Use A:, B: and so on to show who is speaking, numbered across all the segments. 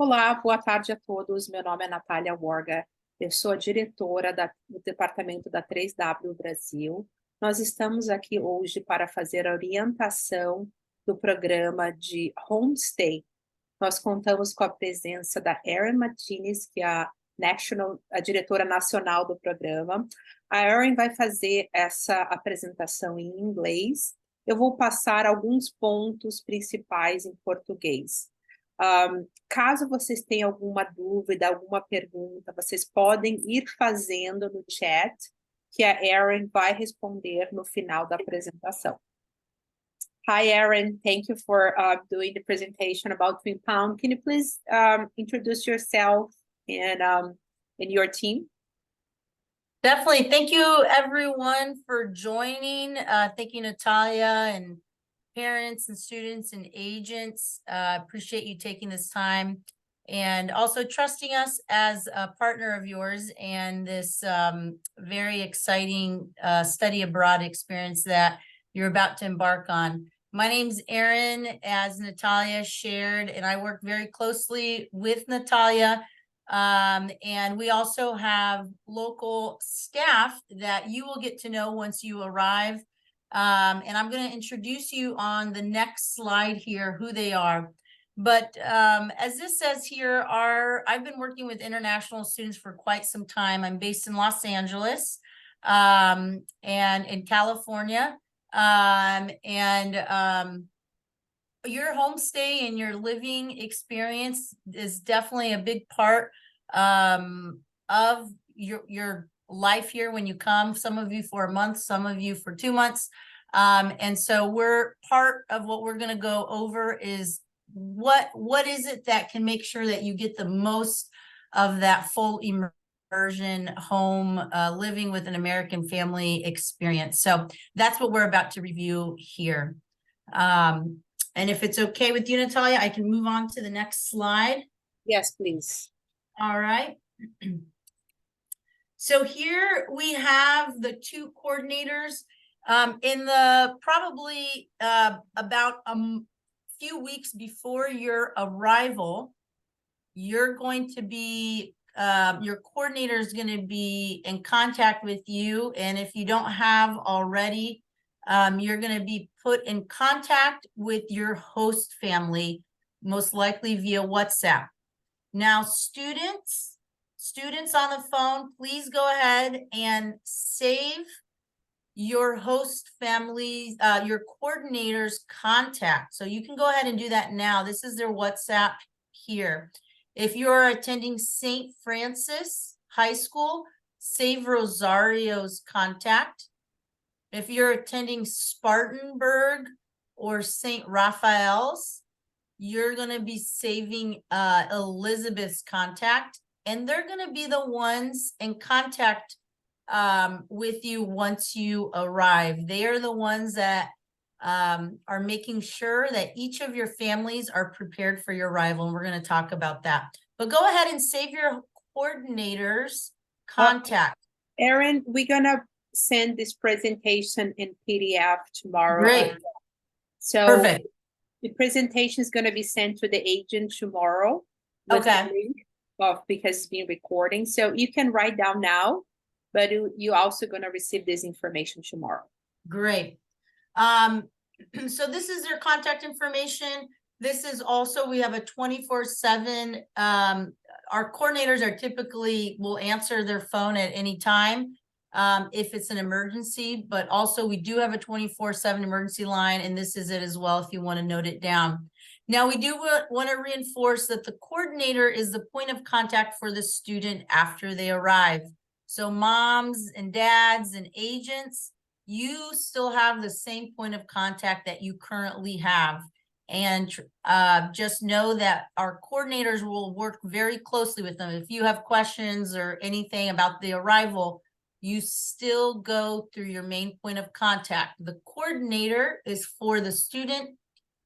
A: Olá, boa tarde a todos. Meu nome é Natália Warga. Eu sou a diretora do departamento da 3W Brasil. Nós estamos aqui hoje para fazer a orientação do programa de Homestay. Nós contamos com a presença da Erin Martinez, que é a diretora nacional do programa. A Erin vai fazer essa apresentação em inglês. Eu vou passar alguns pontos principais em português. Caso vocês tenham alguma dúvida, alguma pergunta, vocês podem ir fazendo no chat, que a Erin vai responder no final da apresentação. Hi, Erin. Thank you for doing the presentation about Twinn. Can you please introduce yourself and your team?
B: Definitely. Thank you, everyone, for joining. Thank you, Natalia, and parents and students and agents. Appreciate you taking this time and also trusting us as a partner of yours and this very exciting study abroad experience that you're about to embark on. My name's Erin, as Natalia shared, and I work very closely with Natalia. And we also have local staff that you will get to know once you arrive. And I'm going to introduce you on the next slide here, who they are. But as this says here, I've been working with international students for quite some time. I'm based in Los Angeles and in California. Your homestay and your living experience is definitely a big part of your life here when you come. Some of you for a month, some of you for 2 months. And so we're part of what we're going to go over is what is it that can make sure that you get the most of that full immersion home living with an American family experience. So that's what we're about to review here. And if it's okay with you, Natalia, I can move on to the next slide.
A: Yes, please.
B: All right. So here we have the two coordinators in the probably about a few weeks before your arrival. You're going to be, your coordinator is going to be in contact with you. And if you don't have already, you're going to be put in contact with your host family, most likely via WhatsApp. Now, students on the phone, please go ahead and save your host family, your coordinator's contact. So you can go ahead and do that now. This is their WhatsApp here. If you're attending St. Francis High School, save Rosario's contact. If you're attending Spartanburg or St. Raphael's, you're going to be saving Elizabeth's contact, and they're going to be the ones in contact with you once you arrive. They are the ones that are making sure that each of your families are prepared for your arrival, and we're going to talk about that. But go ahead and save your coordinator's contact.
A: Erin, we're going to send this presentation in PDF tomorrow.
B: Great.
A: So
B: perfect.
A: The presentation is going to be sent to the agent tomorrow.
B: Okay.
A: Because it's being recording. So you can write down now, but you're also going to receive this information tomorrow.
B: Great. So this is their contact information. This is also, we have a 24/7. Our coordinators are typically will answer their phone at any time if it's an emergency, but also we do have a 24/7 emergency line, and this is it as well if you want to note it down. Now, we do want to reinforce that the coordinator is the point of contact for the student after they arrive. So moms and dads and agents, you still have the same point of contact that you currently have. And just know that our coordinators will work very closely with them. If you have questions or anything about the arrival, you still go through your main point of contact. The coordinator is for the student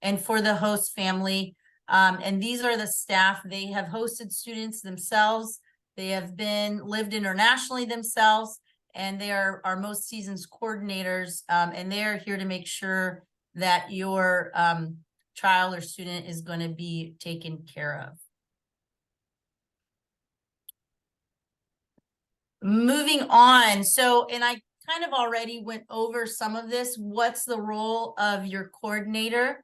B: and for the host family. And these are the staff. They have hosted students themselves. They have lived internationally themselves, and they are our most seasoned coordinators. And they are here to make sure that your child or student is going to be taken care of. moving on. So, and I kind of already went over some of this. What's the role of your coordinator?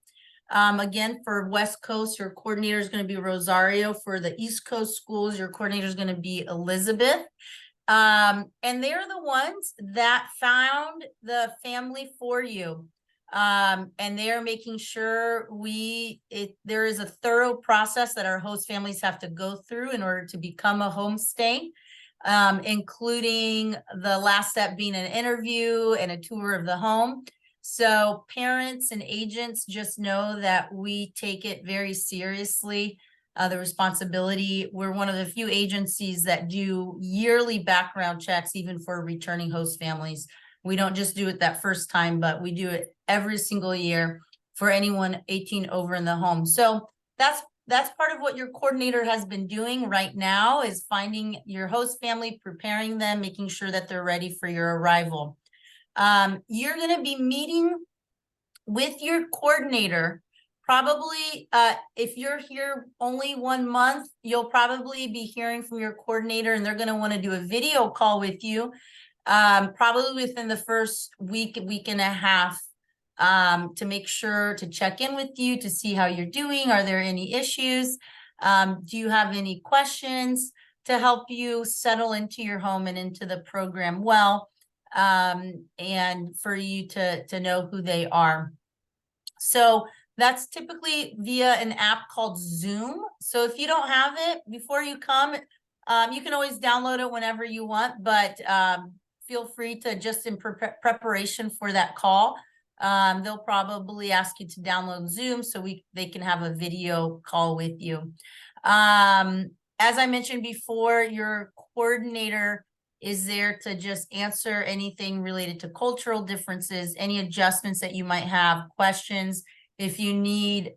B: Again, for West Coast, your coordinator is going to be Rosario. For the East Coast schools, your coordinator is going to be Elizabeth. And they're the ones that found the family for you. And they're making sure there is a thorough process that our host families have to go through in order to become a homestay, including the last step being an interview and a tour of the home. So parents and agents just know that we take it very seriously, the responsibility. We're one of the few agencies that do yearly background checks, even for returning host families. We don't just do it that first time, but we do it every single year for anyone 18 over in the home. So that's part of what your coordinator has been doing right now, is finding your host family, preparing them, making sure that they're ready for your arrival. You're going to be meeting with your coordinator. Probably, if you're here only 1 month, you'll probably be hearing from your coordinator, and they're going to want to do a video call with you, probably within the first week and a half, to make sure to check in with you to see how you're doing. Are there any issues? Do you have any questions, to help you settle into your home and into the program well, and for you to know who they are. So that's typically via an app called Zoom. So if you don't have it before you come, you can always download it whenever you want, but feel free to, just in preparation for that call, they'll probably ask you to download Zoom so they can have a video call with you. As I mentioned before, your coordinator is there to just answer anything related to cultural differences, any adjustments that you might have, questions. If you need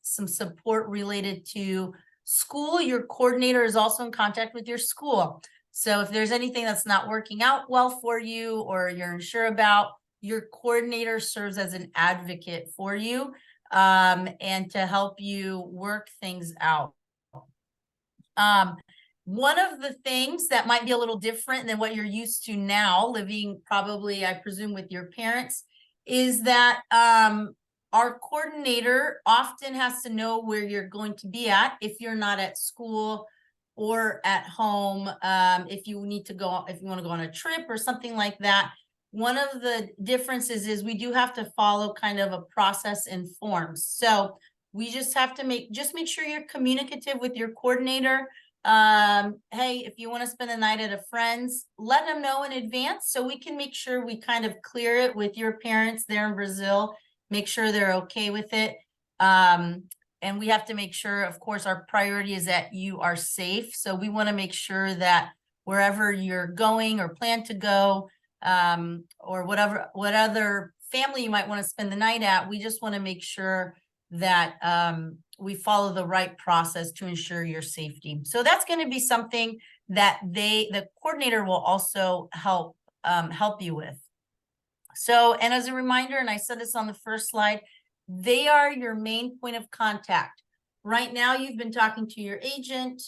B: some support related to school, your coordinator is also in contact with your school. So if there's anything that's not working out well for you, or you're unsure about, your coordinator serves as an advocate for you, and to help you work things out. One of the things that might be a little different than what you're used to now, living probably, I presume, with your parents, is that our coordinator often has to know where you're going to be at if you're not at school or at home. If you want to go on a trip or something like that. One of the differences is we do have to follow kind of a process in forms. So we just have to make sure you're communicative with your coordinator. Hey, if you want to spend the night at a friend's, let them know in advance so we can make sure we kind of clear it with your parents there in Brazil, make sure they're okay with it. And we have to make sure, of course, our priority is that you are safe. So we want to make sure that wherever you're going or plan to go, or what other family you might want to spend the night at, we just want to make sure that we follow the right process to ensure your safety. So that's going to be something that the coordinator will also help you with. So, and as a reminder, and I said this on the first slide, they are your main point of contact. Right now, you've been talking to your agent,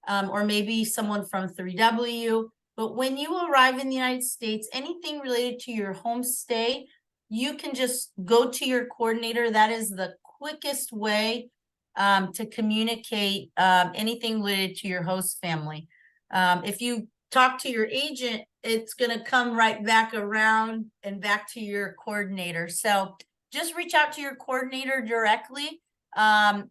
B: or maybe someone from 3W, but when you arrive in the United States, anything related to your homestay, you can just go to your coordinator. That is the quickest way to communicate anything related to your host family. If you talk to your agent, it's going to come right back around and back to your coordinator. So just reach out to your coordinator directly.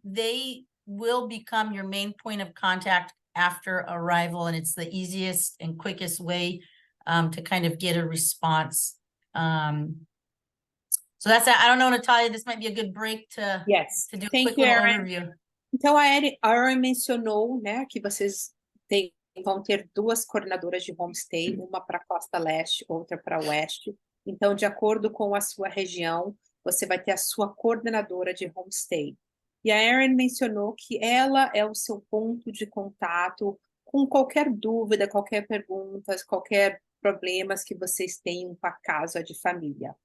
B: They will become your main point of contact after arrival, and it's the easiest and quickest way to kind of get a response. So that's it. I don't know, Natalia, this might be a good break to do a quick little overview.
A: Então, a Erin mencionou, né, que vocês vão ter duas coordenadoras de homestay, uma para a costa leste, outra para a oeste. Então, de acordo com a sua região, você vai ter a sua coordenadora de homestay. E a Erin mencionou que ela é o seu ponto de contato com qualquer dúvida, qualquer pergunta, qualquer problemas que vocês tenham com a casa de família.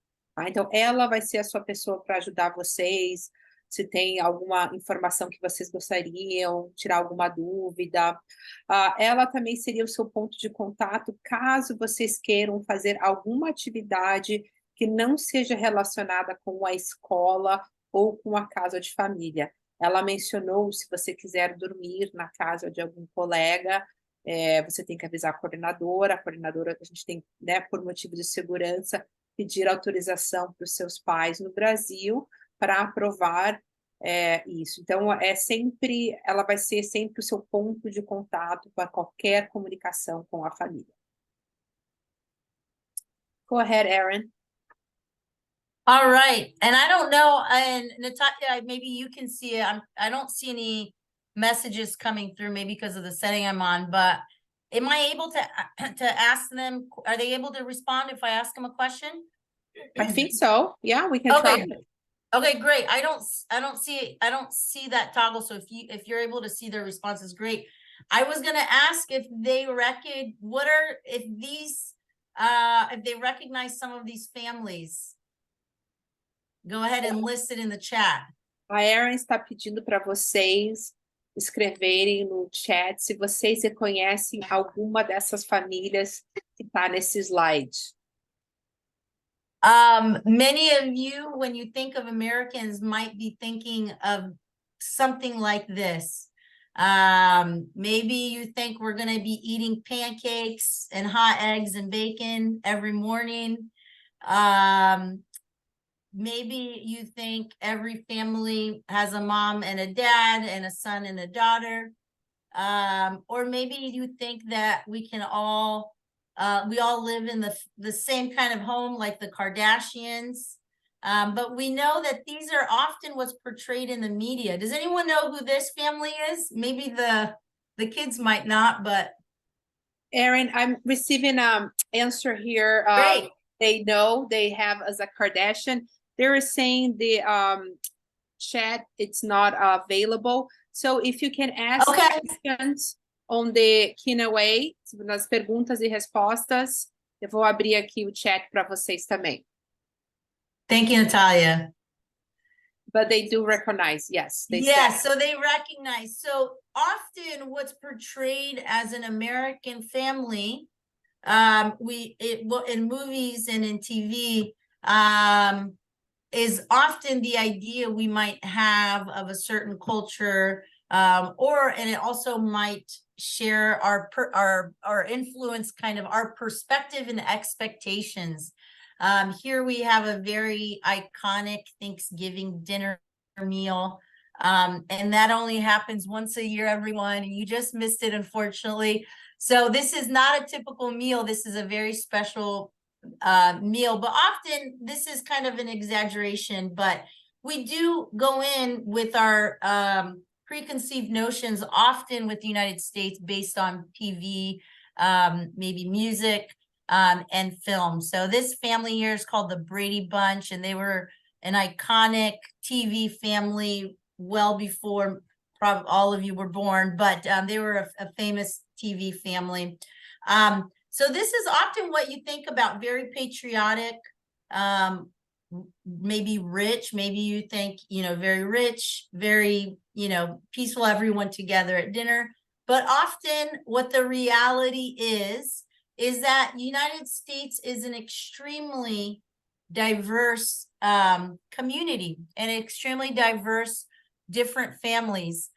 A: Então, ela vai ser a sua pessoa para ajudar vocês se tem alguma informação que vocês gostariam, tirar alguma dúvida. Ela também seria o seu ponto de contato caso vocês queiram fazer alguma atividade que não seja relacionada com a escola ou com a casa de família. Ela mencionou, se você quiser dormir na casa de algum colega, você tem que avisar a coordenadora a gente tem, né, por motivo de segurança, pedir autorização para os seus pais no Brasil para aprovar isso. Então, ela vai ser sempre o seu ponto de contato para qualquer comunicação com a família. Go ahead, Erin.
B: All right, and I don't know, and Natalia, maybe you can see it. I don't see any messages coming through, maybe because of the setting I'm on, but am I able to ask them, are they able to respond if I ask them a question?
A: I think so. Yeah, we can
B: Okay.
A: try.
B: Okay, great. I don't see that toggle. So if you're able to see their responses, great. I was gonna ask if they if they recognize some of these families. Go ahead and list it in the chat.
A: A Erin está pedindo para vocês escreverem no chat se vocês reconhecem alguma dessas famílias que está nesse slide.
B: Many of you, when you think of Americans, might be thinking of something like this. Maybe you think we're going to be eating pancakes and hot eggs and bacon every morning. Maybe you think every family has a mom and a dad and a son and a daughter. Or maybe you think that we all live in the same kind of home like the Kardashians. But we know that these are often what's portrayed in the media. Does anyone know who this family is? Maybe the kids might not, but.
A: Erin, I'm receiving an answer here.
B: Great.
A: They know they have as a Kardashian. They're saying the chat, it's not available. So if you can ask questions on the Q&A, nas perguntas e respostas, eu vou abrir aqui o chat para vocês também.
B: Thank you, Natalia.
A: But they do recognize, yes.
B: Yes, so they recognize. So often what's portrayed as an American family, in movies and in TV, is often the idea we might have of a certain culture, and it also might share our influence, kind of our perspective and expectations. Here we have a very iconic Thanksgiving dinner meal, and that only happens once a year, everyone, and you just missed it, unfortunately. So this is not a typical meal. This is a very special meal, but often this is kind of an exaggeration, but we do go in with our preconceived notions, often with the United States, based on TV, maybe music, and film. So this family here is called the Brady Bunch, and they were an iconic TV family well before probably all of you were born, but they were a famous TV family. So this is often what you think about, very patriotic, maybe rich, maybe you think, very rich, very, peaceful, everyone together at dinner. But often what the reality is that United States is an extremely diverse community and extremely diverse different families.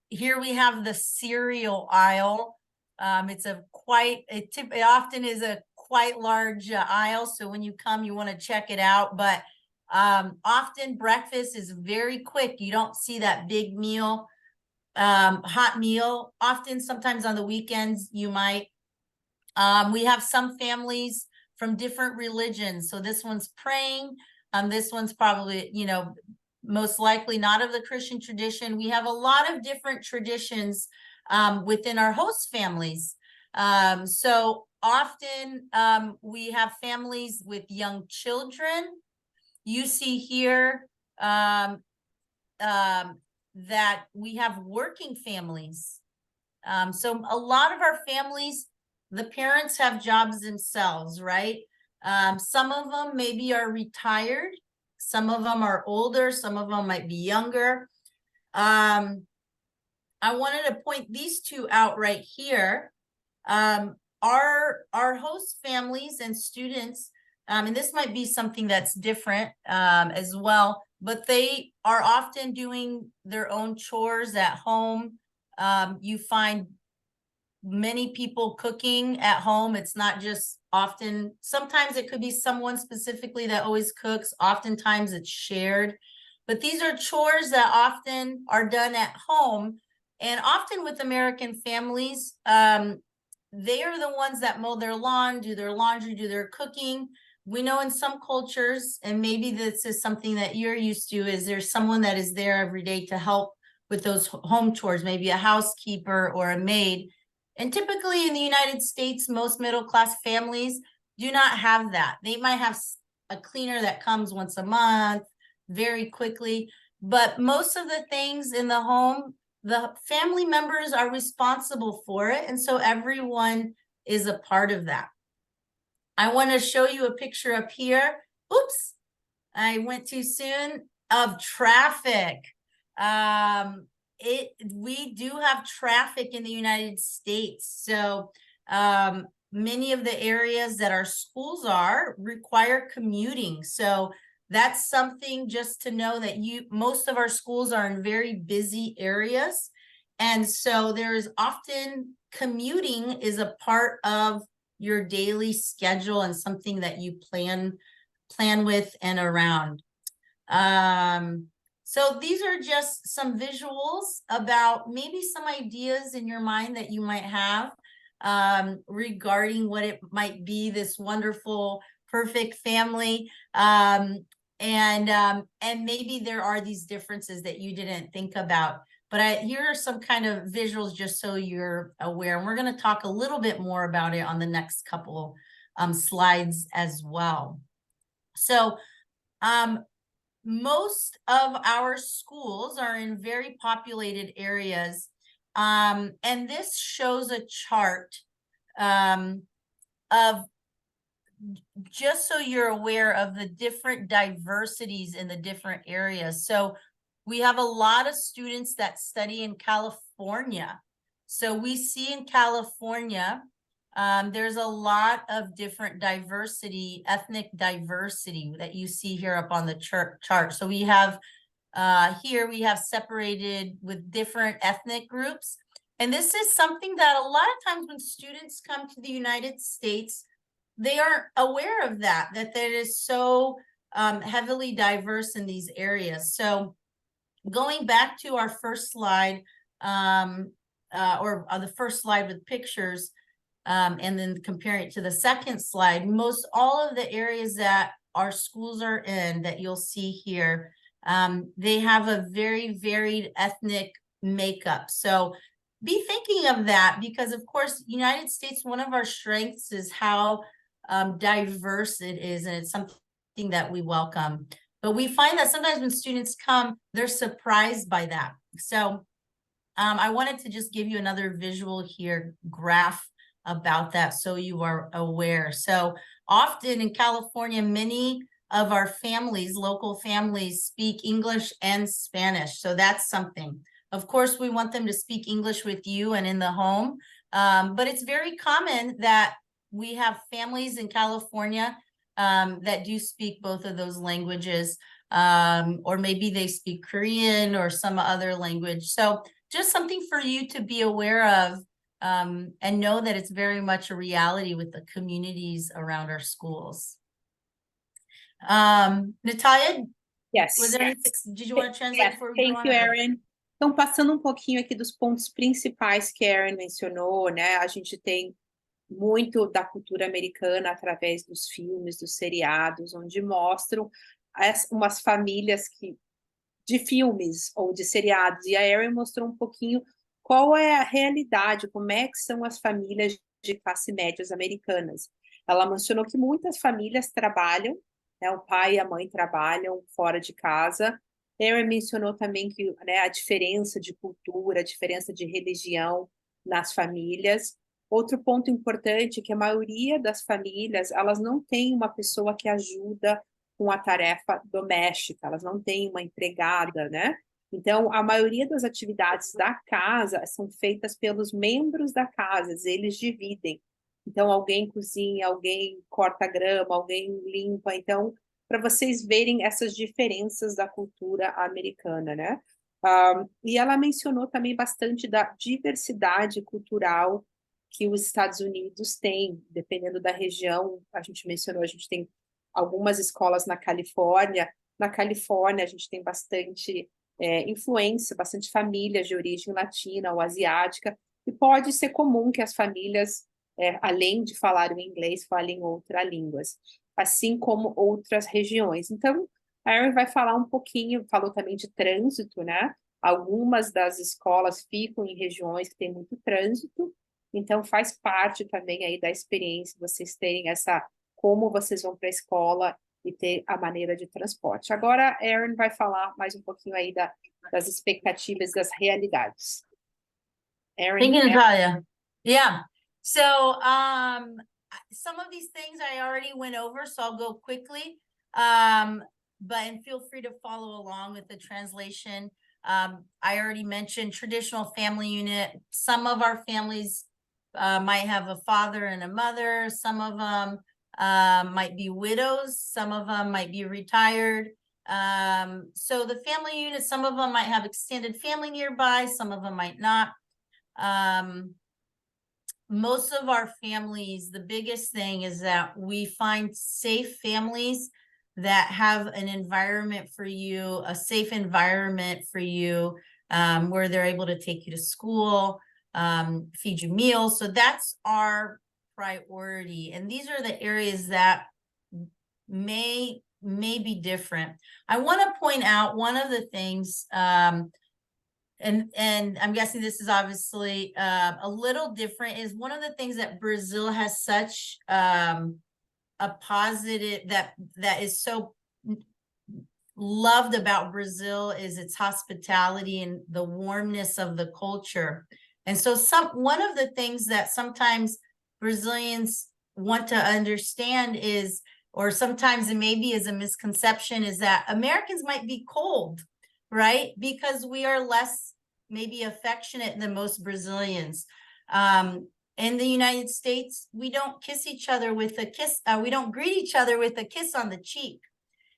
B: Here we have the cereal aisle. It often is a quite large aisle, so when you come, you want to check it out. But often breakfast is very quick. You don't see that big meal, hot meal. Often, sometimes on the weekends, you might. We have some families from different religions. So this one's praying. This one's probably, most likely not of the Christian tradition. We have a lot of different traditions within our host families. So often we have families with young children. You see here that we have working families. So a lot of our families, the parents have jobs themselves, right? Some of them maybe are retired. Some of them are older, some of them might be younger. I wanted to point these two out right here. Our host families and students, and this might be something that's different as well, but they are often doing their own chores at home. You find many people cooking at home. It's not just often, sometimes it could be someone specifically that always cooks. Oftentimes it's shared, but these are chores that often are done at home. And often with American families, they are the ones that mow their lawn, do their laundry, do their cooking. We know in some cultures, and maybe this is something that you're used to, is there's someone that is there every day to help with those home chores, maybe a housekeeper or a maid. And typically in the United States, most middle-class families do not have that. They might have a cleaner that comes once a month, very quickly, but most of the things in the home, the family members are responsible for it, and so everyone is a part of that. I want to show you a picture up here. Oops, I went too soon, of traffic. We do have traffic in the United States. So many of the areas that our schools are require commuting. So that's something just to know that most of our schools are in very busy areas. And so there's often commuting is a part of your daily schedule and something that you plan with and around. So these are just some visuals about maybe some ideas in your mind that you might have regarding what it might be, this wonderful, perfect family. And maybe there are these differences that you didn't think about. But here are some kind of visuals just so you're aware. And we're going to talk a little bit more about it on the next couple slides as well. So most of our schools are in very populated areas. And this shows a chart of, just so you're aware of the different diversities in the different areas. So we have a lot of students that study in California. So we see in California, there's a lot of different diversity, ethnic diversity that you see here up on the chart. So we have here we have separated with different ethnic groups. And this is something that a lot of times when students come to the United States, they aren't aware of that is so heavily diverse in these areas. So going back to our first slide, or the first slide with pictures, and then comparing it to the second slide, most all of the areas that our schools are in that you'll see here, they have a very varied ethnic makeup. So be thinking of that, because of course, United States, one of our strengths is how diverse it is, and it's something that we welcome. But we find that sometimes when students come, they're surprised by that. So I wanted to just give you another visual here, graph about that, so you are aware. So often in California, many of our families, local families, speak English and Spanish. So that's something. Of course, we want them to speak English with you and in the home. But it's very common that we have families in California that do speak both of those languages, or maybe they speak Korean or some other language. So just something for you to be aware of, and know that it's very much a reality with the communities around our schools. Natalia,
A: Yes.
B: Did you want to translate for
A: Thank you, Erin. Então, passando um pouquinho aqui dos pontos principais que a Erin mencionou, né? A gente tem muito da cultura americana através dos filmes, dos seriados, onde mostram umas famílias de filmes ou de seriados. E a Erin mostrou um pouquinho qual é a realidade, como é que são as famílias de classe médias americanas. Ela mencionou que muitas famílias trabalham, né, o pai e a mãe trabalham fora de casa. Erin mencionou também que, né, a diferença de cultura, a diferença de religião nas famílias. Outro ponto importante é que a maioria das famílias, elas não tem uma pessoa que ajuda com a tarefa doméstica, elas não têm uma empregada, né? Então, a maioria das atividades da casa são feitas pelos membros da casa, eles dividem. Então, alguém cozinha, alguém corta grama, alguém limpa. Então, para vocês verem essas diferenças da cultura americana, né? E ela mencionou também bastante da diversidade cultural que os Estados Unidos têm, dependendo da região. A gente mencionou, a gente tem algumas escolas na Califórnia. Na Califórnia, a gente tem bastante influência, bastante famílias de origem latina ou asiática, e pode ser comum que as famílias, além de falar o inglês, falem outras línguas, assim como outras regiões. Então, a Erin vai falar um pouquinho, falou também de trânsito, né? Algumas das escolas ficam em regiões que tem muito trânsito, então faz parte também aí da experiência vocês terem como vocês vão para a escola e ter a maneira de transporte. Agora, a Erin vai falar mais um pouquinho aí das expectativas, das realidades.
B: Thank
A: Erin,
B: you, Natalia. Yeah. So some of these things I already went over, so I'll go quickly. But feel free to follow along with the translation. I already mentioned traditional family unit. Some of our families might have a father and a mother. Some of them might be widows. Some of them might be retired. So the family unit, some of them might have extended family nearby. Some of them might not. Most of our families, the biggest thing is that we find safe families that have an environment for you, a safe environment for you, where they're able to take you to school, feed you meals. So that's our priority. And these are the areas that may be different. I want to point out one of the things, and I'm guessing this is obviously a little different, is one of the things that Brazil has such a positive, that is so loved about Brazil, is its hospitality and the warmness of the culture. And so one of the things that sometimes Brazilians want to understand is, or sometimes it maybe is a misconception, is that Americans might be cold, right? Because we are less maybe affectionate than most Brazilians. In the United States, we don't kiss each other with a kiss. We don't greet each other with a kiss on the cheek.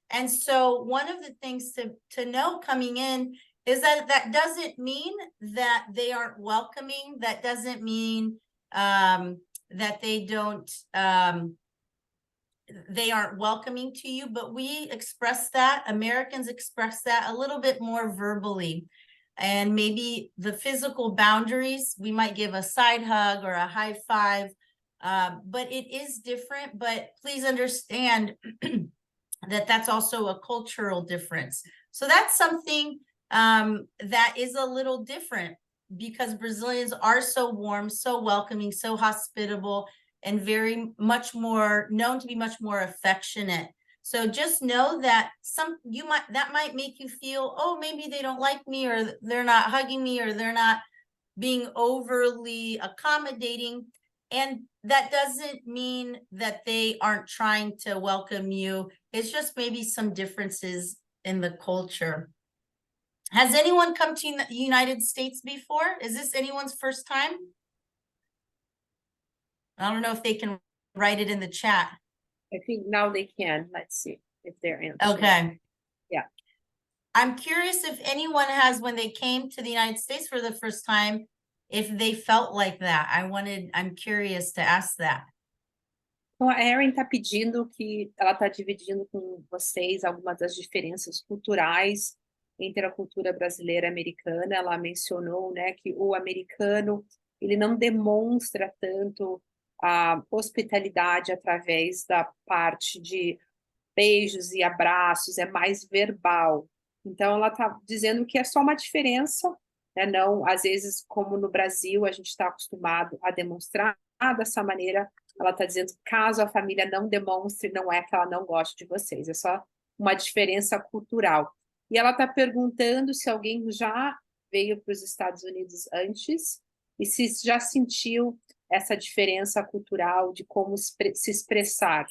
B: And so one of the things to know coming in is that doesn't mean that they aren't welcoming. That doesn't mean that they aren't welcoming to you, but we express that, Americans express that a little bit more verbally. And maybe the physical boundaries, we might give a side hug or a high five, but it is different. But please understand that that's also a cultural difference. So that's something that is a little different, because Brazilians are so warm, so welcoming, so hospitable, and very much more known to be much more affectionate. So just know that that might make you feel, oh, maybe they don't like me, or they're not hugging me, or they're not being overly accommodating. And that doesn't mean that they aren't trying to welcome you. It's just maybe some differences in the culture. Has anyone come to the United States before? Is this anyone's first time? I don't know if they can write it in the chat.
A: I think now they can. Let's see if they're answering.
B: Okay.
A: Yeah.
B: I'm curious if anyone has, when they came to the United States for the first time, if they felt like that. I'm curious to ask that.
A: Então, a Erin está pedindo ela está dividindo com vocês algumas das diferenças culturais entre a cultura brasileira e americana. Ela mencionou, né, que o americano, ele não demonstra tanto a hospitalidade através da parte de beijos e abraços, é mais verbal. Então, ela está dizendo que é só uma diferença, né? Não, às vezes, como no Brasil, a gente está acostumado a demonstrar dessa maneira. Ela está dizendo que caso a família não demonstre, não é que ela não goste de vocês, é só uma diferença cultural. E ela está perguntando se alguém já veio para os Estados Unidos antes e se já sentiu essa diferença cultural de como se expressar.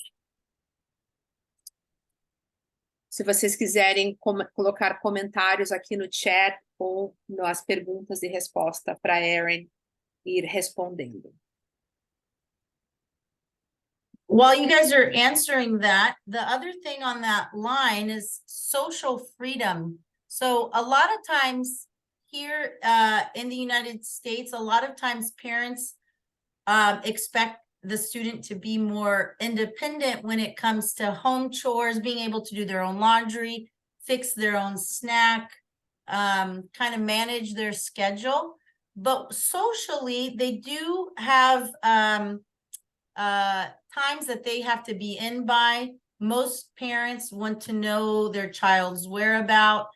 A: Se vocês quiserem colocar comentários aqui no chat ou nas perguntas e resposta para a Erin ir respondendo.
B: While you guys are answering that, the other thing on that line is social freedom. So a lot of times here in the United States, a lot of times parents expect the student to be more independent when it comes to home chores, being able to do their own laundry, fix their own snack, kind of manage their schedule. But socially, they do have times that they have to be in by. Most parents want to know their child's whereabouts.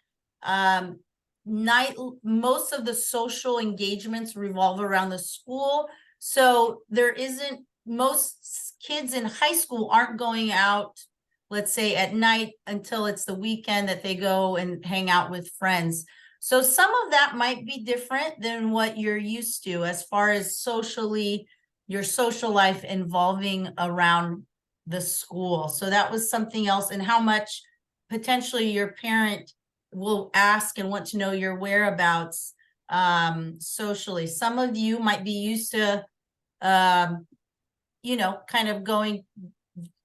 B: Most of the social engagements revolve around the school. So there isn't, most kids in high school aren't going out, let's say at night until it's the weekend that they go and hang out with friends. So some of that might be different than what you're used to as far as socially, your social life involving around the school. So that was something else, and how much potentially your parent will ask and want to know your whereabouts socially. Some of you might be used to, you know, kind of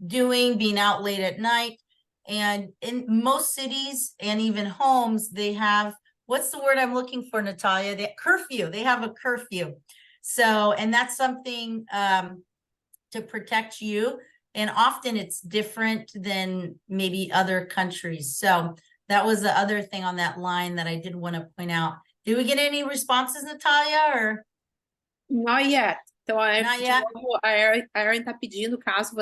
B: being out late at night. And in most cities and even homes, they have, what's the word I'm looking for, Natalia? They curfew. They have a curfew. So, and that's something to protect you. And often it's different than maybe other countries. So that was the other thing on that line that I did want to point out. Did we get any responses, Natalia, or?
A: Not yet. Então,
B: Not yet.
A: a Erin está pedindo, caso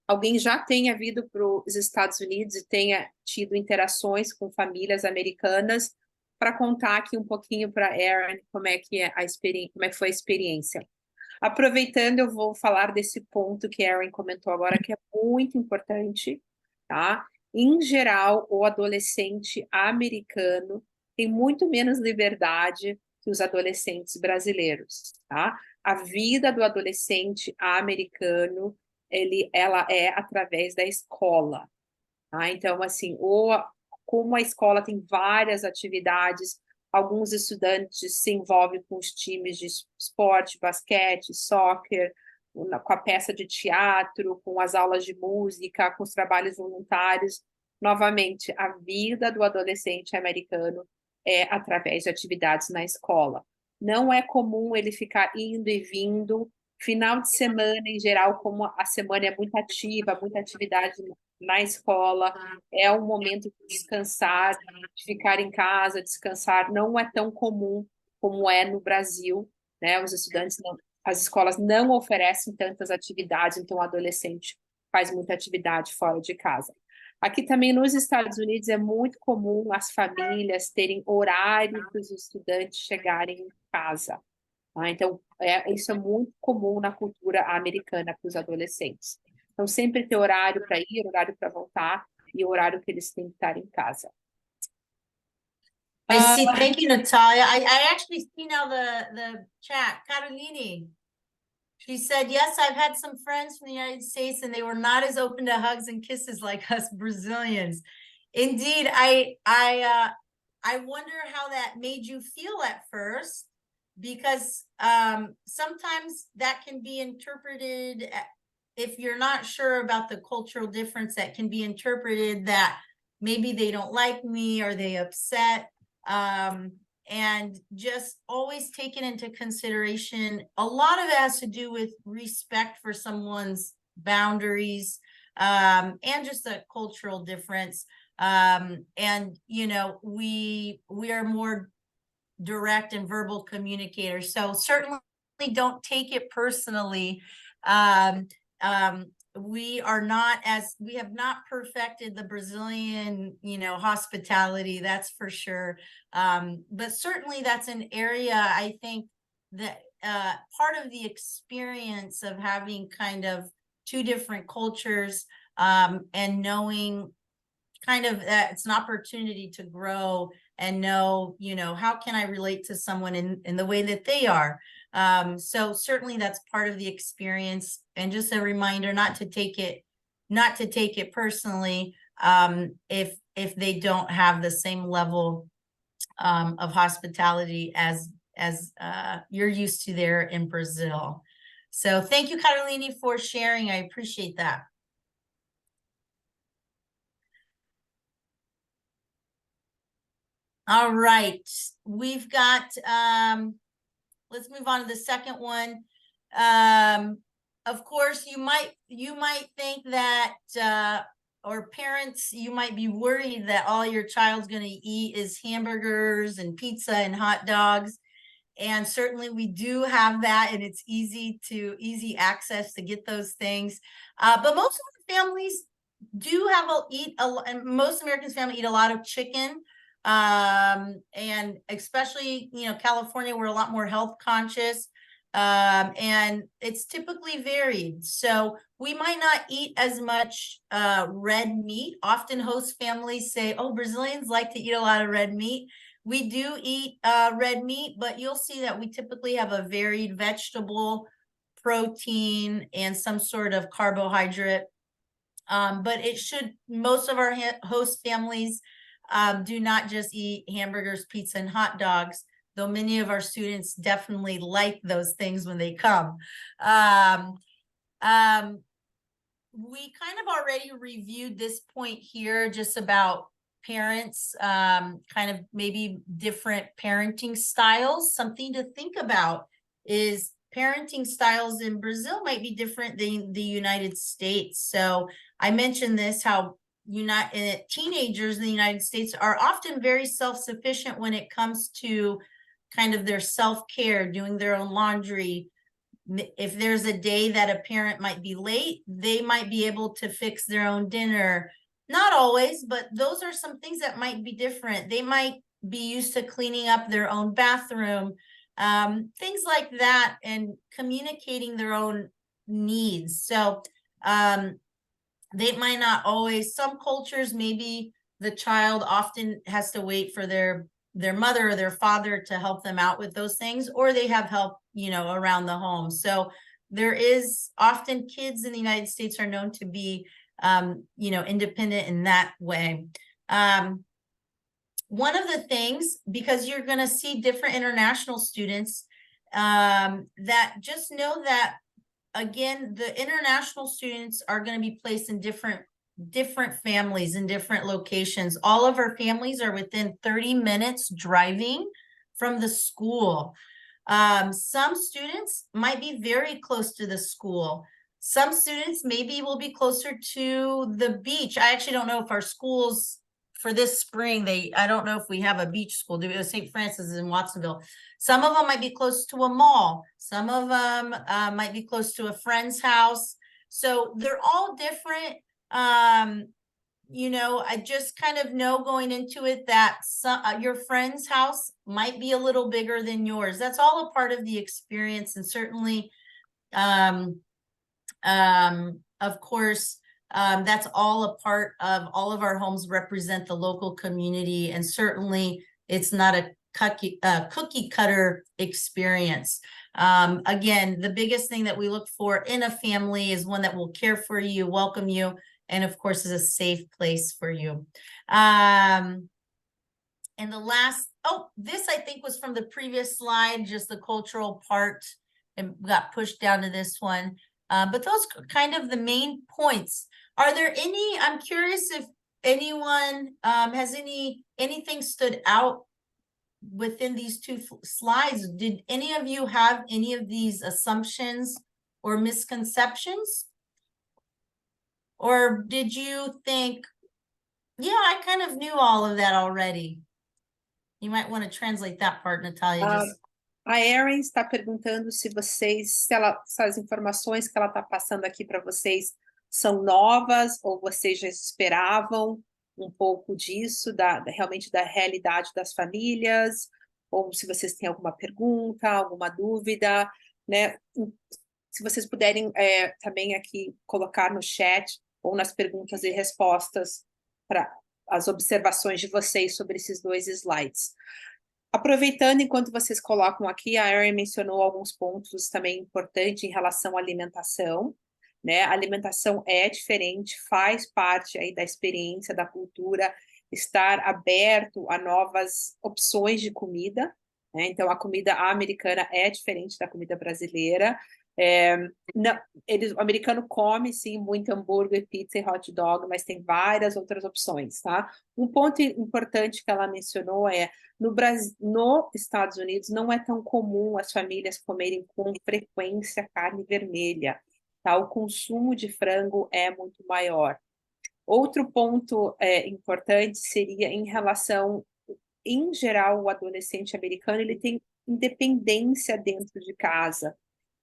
A: alguém já tenha vindo para os Estados Unidos e tenha tido interações com famílias americanas, para contar aqui um pouquinho para a Erin como é que foi a experiência. Aproveitando, eu vou falar desse ponto que a Erin comentou agora, que é muito importante, tá? Em geral, o adolescente americano tem muito menos liberdade que os adolescentes brasileiros, tá? A vida do adolescente americano, ela é através da escola, tá? Então, assim, como a escola tem várias atividades, alguns estudantes se envolvem com os times de esporte, basquete, soccer, com a peça de teatro, com as aulas de música, com os trabalhos voluntários. Novamente, a vida do adolescente americano é através de atividades na escola. Não é comum ele ficar indo e vindo. Final de semana, em geral, como a semana é muito ativa, muita atividade na escola, é um momento de descansar, de ficar em casa, descansar. Não é tão comum como é no Brasil, né? As escolas não oferecem tantas atividades, então o adolescente faz muita atividade fora de casa. Aqui também nos Estados Unidos é muito comum as famílias terem horário para os estudantes chegarem em casa. Tá? Então, isso é muito comum na cultura americana para os adolescentes. Então, sempre ter horário para ir, horário para voltar e horário que eles têm que estar em casa.
B: I see. Thank you, Natalia. I actually see now the chat. Caroline, she said, yes, I've had some friends from the United States and they were not as open to hugs and kisses like us Brazilians. Indeed, I wonder how that made you feel at first, because sometimes that can be interpreted, if you're not sure about the cultural difference, that can be interpreted that maybe they don't like me or they upset. And just always taken into consideration, a lot of it has to do with respect for someone's boundaries, and just a cultural difference. And, you know, we are more direct and verbal communicators. So certainly don't take it personally. We have not perfected the Brazilian, you know, hospitality, that's for sure. But certainly that's an area, I think, that part of the experience of having kind of two different cultures, and knowing kind of that it's an opportunity to grow and know, you know, how can I relate to someone in the way that they are. So certainly that's part of the experience, and just a reminder not to take it personally, if they don't have the same level of hospitality as you're used to there in Brazil. So thank you, Caroline, for sharing. I appreciate that. All right, we've got, let's move on to the second one. Of course, you might think that, or parents, you might be worried that all your child's going to eat is hamburgers and pizza and hot dogs. And certainly we do have that, and it's easy access to get those things. But most of the families do and most Americans family eat a lot of chicken. And especially, California, we're a lot more health conscious. And it's typically varied. So we might not eat as much red meat. Often host families say, oh, Brazilians like to eat a lot of red meat. We do eat red meat, but you'll see that we typically have a varied vegetable, protein, and some sort of carbohydrate. But most of our host families do not just eat hamburgers, pizza, and hot dogs, though many of our students definitely like those things when they come. We kind of already reviewed this point here, just about parents, kind of maybe different parenting styles. Something to think about is parenting styles in Brazil might be different than the United States. So I mentioned this, how teenagers in the United States are often very self-sufficient when it comes to kind of their self-care, doing their own laundry. If there's a day that a parent might be late, they might be able to fix their own dinner. Not always, but those are some things that might be different. They might be used to cleaning up their own bathroom, things like that, and communicating their own needs. So they might not always, some cultures, maybe the child often has to wait for their mother or their father to help them out with those things, or they have help, around the home. So there is often kids in the United States are known to be, independent in that way. One of the things, because you're going to see different international students, that just know that, again, the international students are going to be placed in different families in different locations. All of our families are within 30 minutes driving from the school. Some students might be very close to the school. Some students maybe will be closer to the beach. I actually don't know if our schools for this spring, I don't know if we have a beach school. St. Francis is in Watsonville. Some of them might be close to a mall. Some of them might be close to a friend's house. So they're all different. I just kind of know going into it that your friend's house might be a little bigger than yours. That's all a part of the experience. And certainly, of course, that's all a part of all of our homes represent the local community. And certainly it's not a cookie cutter experience. Again, the biggest thing that we look for in a family is one that will care for you, welcome you, and of course is a safe place for you. And the last, this I think was from the previous slide, just the cultural part, and got pushed down to this one. But those are kind of the main points. Are there any, I'm curious if anyone has anything stood out within these two slides. Did any of you have any of these assumptions or misconceptions? Or did you think, yeah, I kind of knew all of that already? You might want to translate that part, Natalia.
A: A Erin está perguntando se as informações que ela está passando aqui para vocês são novas ou vocês já esperavam um pouco disso, realmente da realidade das famílias, ou se vocês têm alguma pergunta, alguma dúvida, né? Se vocês puderem também aqui colocar no chat ou nas perguntas e respostas para as observações de vocês sobre esses dois slides. Aproveitando, enquanto vocês colocam aqui, a Erin mencionou alguns pontos também importantes em relação à alimentação, né? A alimentação é diferente, faz parte aí da experiência, da cultura, estar aberto a novas opções de comida, né? Então, a comida americana é diferente da comida brasileira. Não, o americano come, sim, muito hambúrguer, pizza e hot dog, mas tem várias outras opções, tá? Um ponto importante que ela mencionou é, no Brasil, nos Estados Unidos, não é tão comum as famílias comerem com frequência carne vermelha, tá? O consumo de frango é muito maior. Outro ponto importante seria em relação, em geral, o adolescente americano, ele tem independência dentro de casa.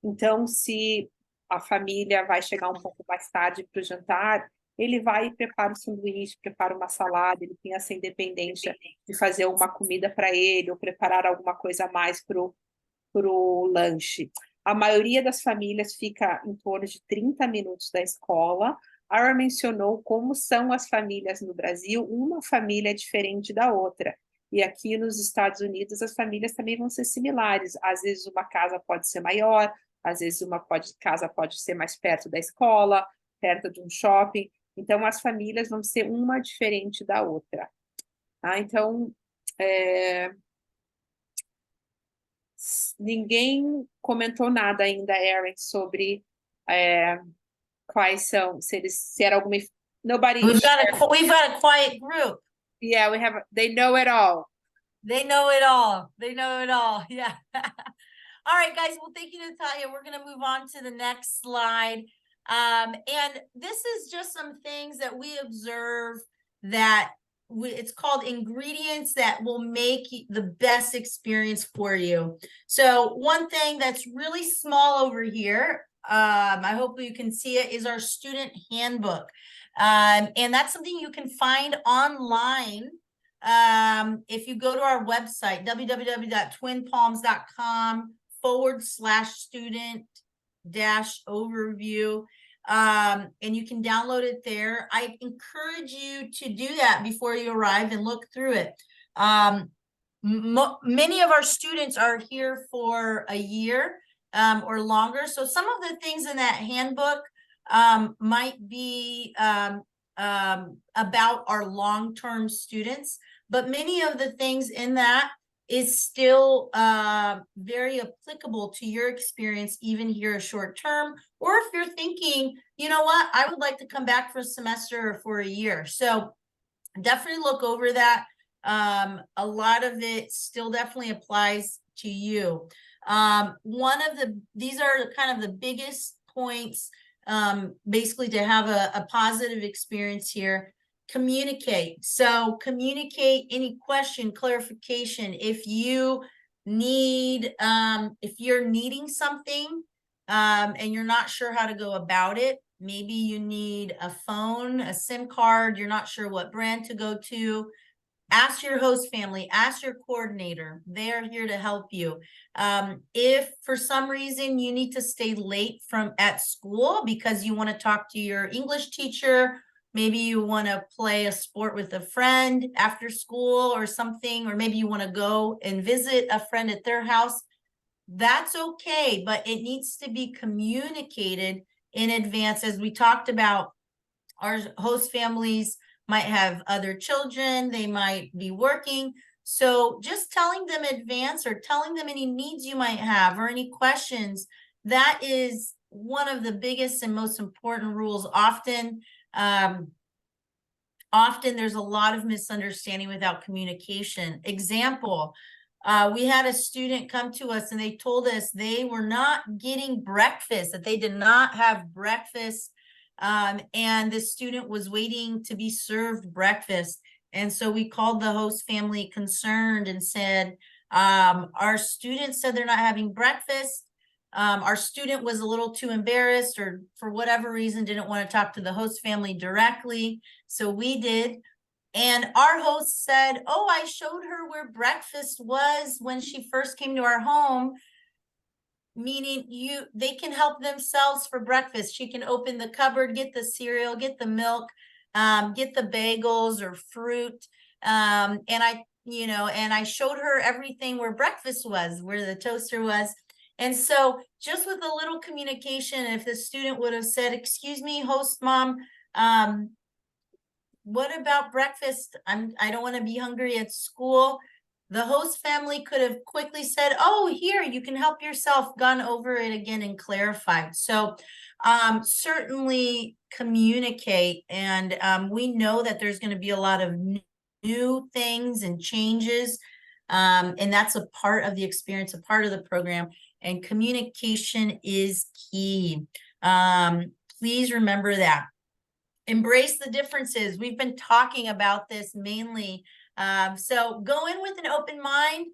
A: Então, se a família vai chegar um pouco mais tarde para o jantar, ele vai e prepara um sanduíche, prepara uma salada, ele tem essa independência de fazer uma comida para ele, ou preparar alguma coisa a mais para o lanche. A maioria das famílias fica em torno de 30 minutos da escola. A Ara mencionou como são as famílias no Brasil, uma família é diferente da outra. E aqui nos Estados Unidos as famílias também vão ser similares. Às vezes uma casa pode ser maior, às vezes casa pode ser mais perto da escola, perto de um shopping. Então as famílias vão ser uma diferente da outra. Tá? Então, ninguém comentou nada ainda, Erin, sobre quais são, se era alguma. Nobody.
B: We've got a quiet group.
A: Yeah, they know it all.
B: They know it all. They know it all. Yeah. All right, guys. Well, thank you, Natalia. We're going to move on to the next slide. And this is just some things that we observe that it's called ingredients that will make the best experience for you. So one thing that's really small over here, I hope you can see it, is our student handbook. And that's something you can find online. If you go to our website, www.twinnpalms.com/student-overview, and you can download it there. I encourage you to do that before you arrive and look through it. Many of our students are here for a year or longer. So some of the things in that handbook might be about our long-term students, but many of the things in that is still very applicable to your experience, even here short term, or if you're thinking, you know what, I would like to come back for a semester or for a year. So definitely look over that. A lot of it still definitely applies to you. These are kind of the biggest points, basically to have a positive experience here. Communicate. So communicate any question, clarification. If you need, if you're needing something and you're not sure how to go about it, maybe you need a phone, a SIM card, you're not sure what brand to go to, ask your host family, ask your coordinator. They are here to help you. If for some reason you need to stay late at school because you want to talk to your English teacher, maybe you want to play a sport with a friend after school or something, or maybe you want to go and visit a friend at their house, that's okay, but it needs to be communicated in advance. As we talked about, our host families might have other children, they might be working. So just telling them in advance or telling them any needs you might have or any questions, that is one of the biggest and most important rules. Often there's a lot of misunderstanding without communication. Example, we had a student come to us and they told us they were not getting breakfast, that they did not have breakfast. And the student was waiting to be served breakfast. And so we called the host family concerned and said, our student said they're not having breakfast. Our student was a little too embarrassed or for whatever reason didn't want to talk to the host family directly. So we did. And our host said, oh, I showed her where breakfast was when she first came to our home. Meaning they can help themselves for breakfast. She can open the cupboard, get the cereal, get the milk, get the bagels or fruit. And I showed her everything where breakfast was, where the toaster was. And so just with a little communication, if the student would have said, excuse me, host mom, what about breakfast? I don't want to be hungry at school. The host family could have quickly said, oh, here, you can help yourself, gone over it again and clarified. So certainly communicate. And we know that there's going to be a lot of new things and changes. And that's a part of the experience, a part of the program. And communication is key. Please remember that. Embrace the differences. We've been talking about this mainly. So go in with an open mind.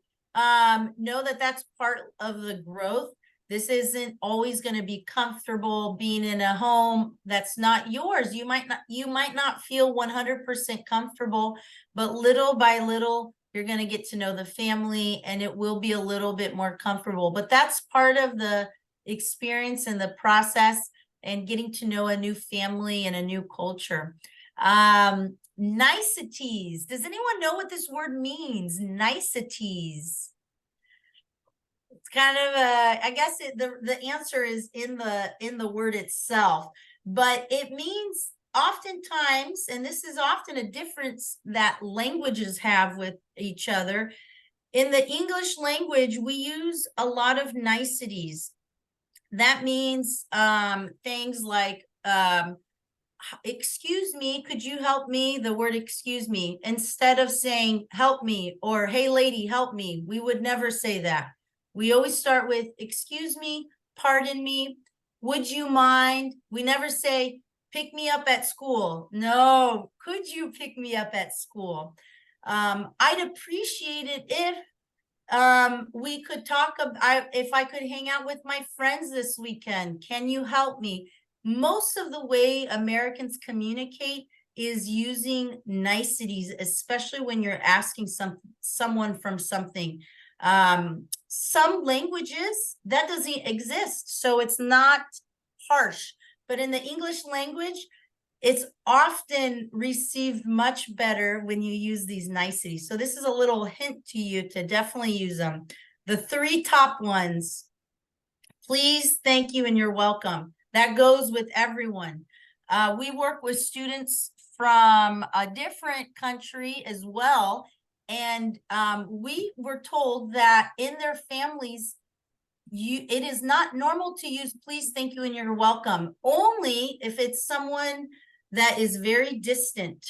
B: Know that that's part of the growth. This isn't always going to be comfortable being in a home that's not yours. You might not feel 100% comfortable, but little by little, you're going to get to know the family and it will be a little bit more comfortable. But that's part of the experience and the process and getting to know a new family and a new culture. Niceties. Does anyone know what this word means? Niceties. It's kind of a, I guess the answer is in the word itself, but it means oftentimes, and this is often a difference that languages have with each other. In the English language, we use a lot of niceties. That means things like, excuse me, could you help me? The word excuse me, instead of saying help me or hey lady, help me, we would never say that. We always start with excuse me, pardon me, would you mind? We never say pick me up at school. No, could you pick me up at school? I'd appreciate it if we could talk about if I could hang out with my friends this weekend. Can you help me? Most of the way Americans communicate is using niceties, especially when you're asking someone from something. Some languages that doesn't exist, so it's not harsh. But in the English language, it's often received much better when you use these niceties. So this is a little hint to you to definitely use them. The 3 top ones: please, thank you, and you're welcome. That goes with everyone. We work with students from a different country as well. And we were told that in their families, it is not normal to use please, thank you, and you're welcome, only if it's someone that is very distant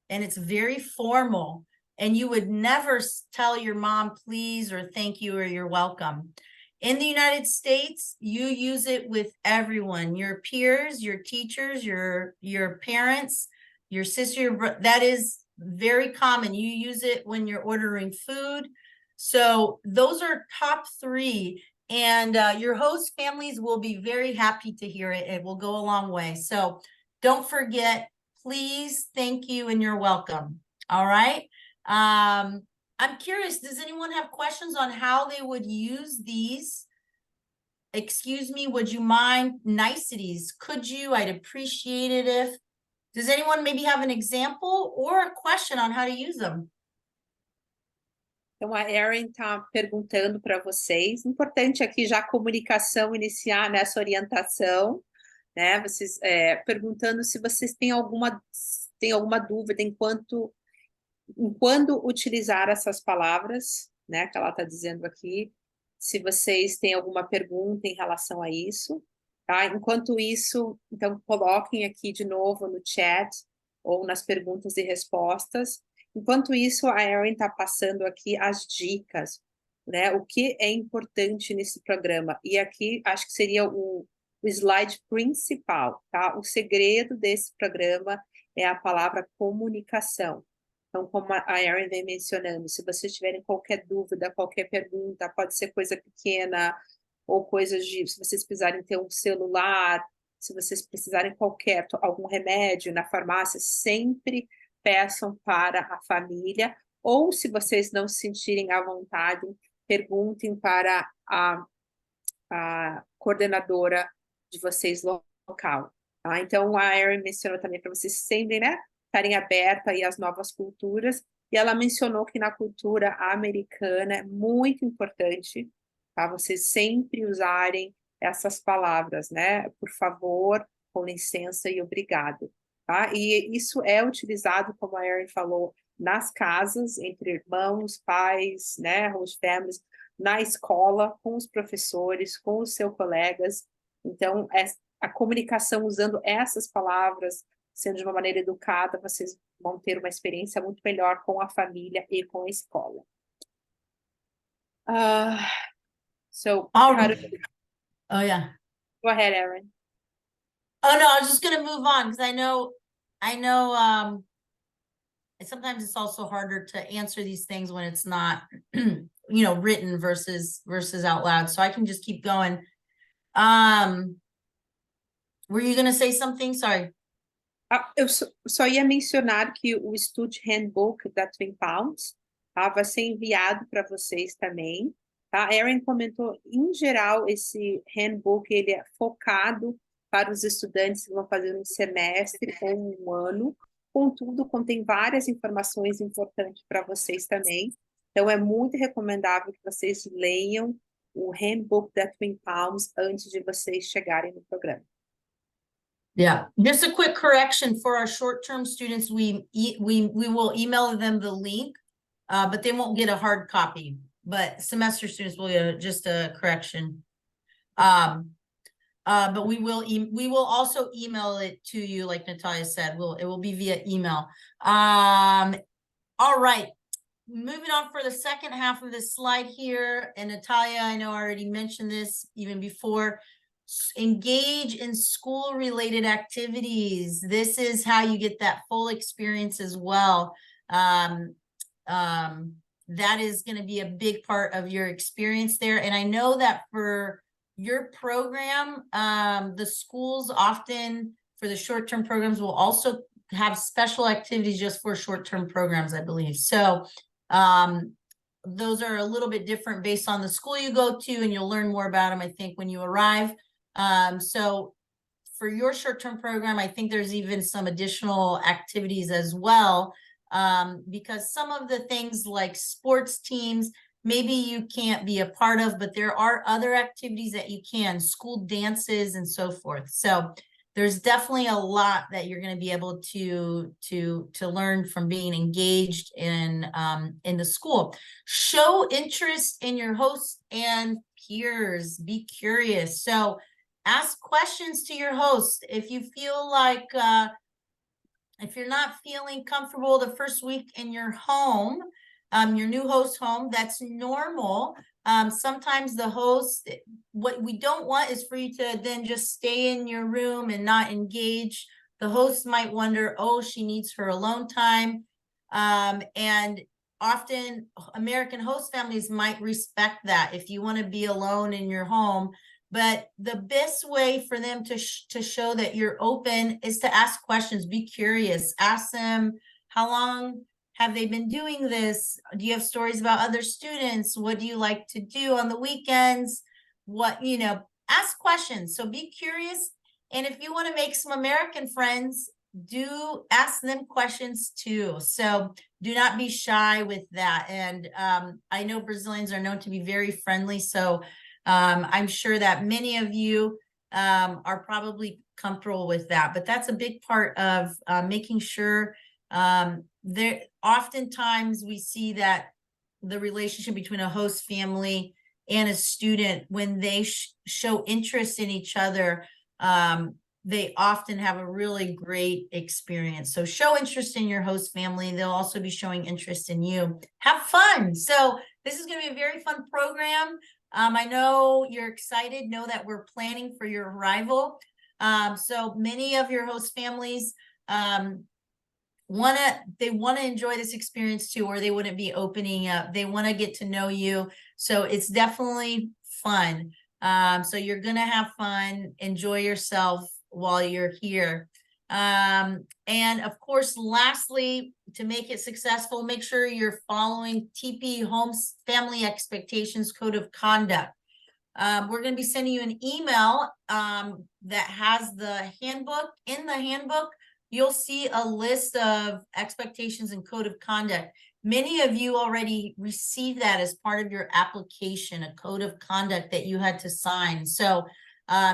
B: and it's very formal, and you would never tell your mom please or thank you or you're welcome. In the United States, you use it with everyone, your peers, your teachers, your parents, your sister, your brother. That is very common. You use it when you're ordering food. So those are top 3. And your host families will be very happy to hear it. It will go a long way. So don't forget, please, thank you, and you're welcome. All right. I'm curious, does anyone have questions on how they would use these? Excuse me, would you mind? Niceties. Could you? I'd appreciate it if. Does anyone maybe have an example or a question on how to use them?
A: Então, a Erin está perguntando para vocês. Importante aqui já a comunicação iniciar nessa orientação, né? Vocês perguntando se vocês têm alguma dúvida em quando utilizar essas palavras, né? Que ela está dizendo aqui. Se vocês têm alguma pergunta em relação a isso, tá? Enquanto isso, então coloquem aqui de novo no chat ou nas perguntas e respostas. Enquanto isso, a Erin está passando aqui as dicas, né? O que é importante nesse programa. E aqui, acho que seria o slide principal, tá? O segredo desse programa é a palavra comunicação. Então, como a Erin vem mencionando, se vocês tiverem qualquer dúvida, qualquer pergunta, pode ser coisa pequena ou coisas de... Se vocês precisarem ter um celular, se vocês precisarem algum remédio na farmácia, sempre peçam para a família, ou se vocês não se sentirem à vontade, perguntem para a coordenadora de vocês local. Tá? Então, a Erin mencionou também para vocês sempre, né, estarem abertas aí às novas culturas, e ela mencionou que na cultura americana é muito importante tá? Vocês sempre usarem essas palavras, né? Por favor, com licença e obrigado, tá? E isso é utilizado, como a Erin falou, nas casas, entre irmãos, pais, né? Host families, na escola, com os professores, com os seus colegas. Então, a comunicação usando essas palavras, sendo de uma maneira educada, vocês vão ter uma experiência muito melhor com a família e com a escola. So, how do
B: Oh yeah.
A: Go ahead, Erin.
B: Oh no, I was just gonna move on because I know sometimes it's also harder to answer these things when it's not written versus out loud. So I can just keep going. Were you gonna say something? Sorry.
A: Eu só ia mencionar que o Study Handbook da Twin Palms vai ser enviado para vocês também. Tá? A Erin comentou, em geral, esse handbook ele é focado para os estudantes que vão fazer um semestre ou um ano. Contudo, contém várias informações importantes para vocês também. Então, é muito recomendável que vocês leiam o handbook da Twin Palms antes de vocês chegarem no programa.
B: Yeah, just a quick correction for our short-term students. We will email them the link, but they won't get a hard copy. But semester students will get just a correction. But we will also email it to you, like Natalia said. It will be via email. All right. Moving on for the second half of this slide here, and Natalia, I know I already mentioned this even before. Engage in school-related activities. This is how you get that full experience as well. That is going to be a big part of your experience there. And I know that for your program, the schools often, for the short-term programs, will also have special activities just for short-term programs, I believe. So those are a little bit different based on the school you go to, and you'll learn more about them, I think, when you arrive. So for your short-term program, I think there's even some additional activities as well, because some of the things like sports teams, maybe you can't be a part of, but there are other activities that you can, school dances and so forth. So there's definitely a lot that you're going to be able to learn from being engaged in the school. Show interest in your hosts and peers. Be curious. So ask questions to your host. If you feel like if you're not feeling comfortable the first week in your home, your new host home, that's normal. Sometimes the host, what we don't want is for you to then just stay in your room and not engage. The host might wonder, oh, she needs her alone time. And often American host families might respect that if you want to be alone in your home. But the best way for them to show that you're open is to ask questions. Be curious. Ask them, how long have they been doing this? Do you have stories about other students? What do you like to do on the weekends? Ask questions. So be curious. And if you want to make some American friends, do ask them questions too. So do not be shy with that. And I know Brazilians are known to be very friendly. So I'm sure that many of you are probably comfortable with that. But that's a big part of making sure there. Oftentimes we see that the relationship between a host family and a student, when they show interest in each other, they often have a really great experience. So show interest in your host family. They'll also be showing interest in you. Have fun. So this is going to be a very fun program. I know you're excited. Know that we're planning for your arrival. So many of your host families want to enjoy this experience too, or they wouldn't be opening up. They want to get to know you. So it's definitely fun. So you're going to have fun, enjoy yourself while you're here. And of course, lastly, to make it successful, make sure you're following TP Homes Family Expectations Code of Conduct. We're going to be sending you an email that has the handbook. In the handbook, you'll see a list of expectations and code of conduct. Many of you already received that as part of your application, a code of conduct that you had to sign. So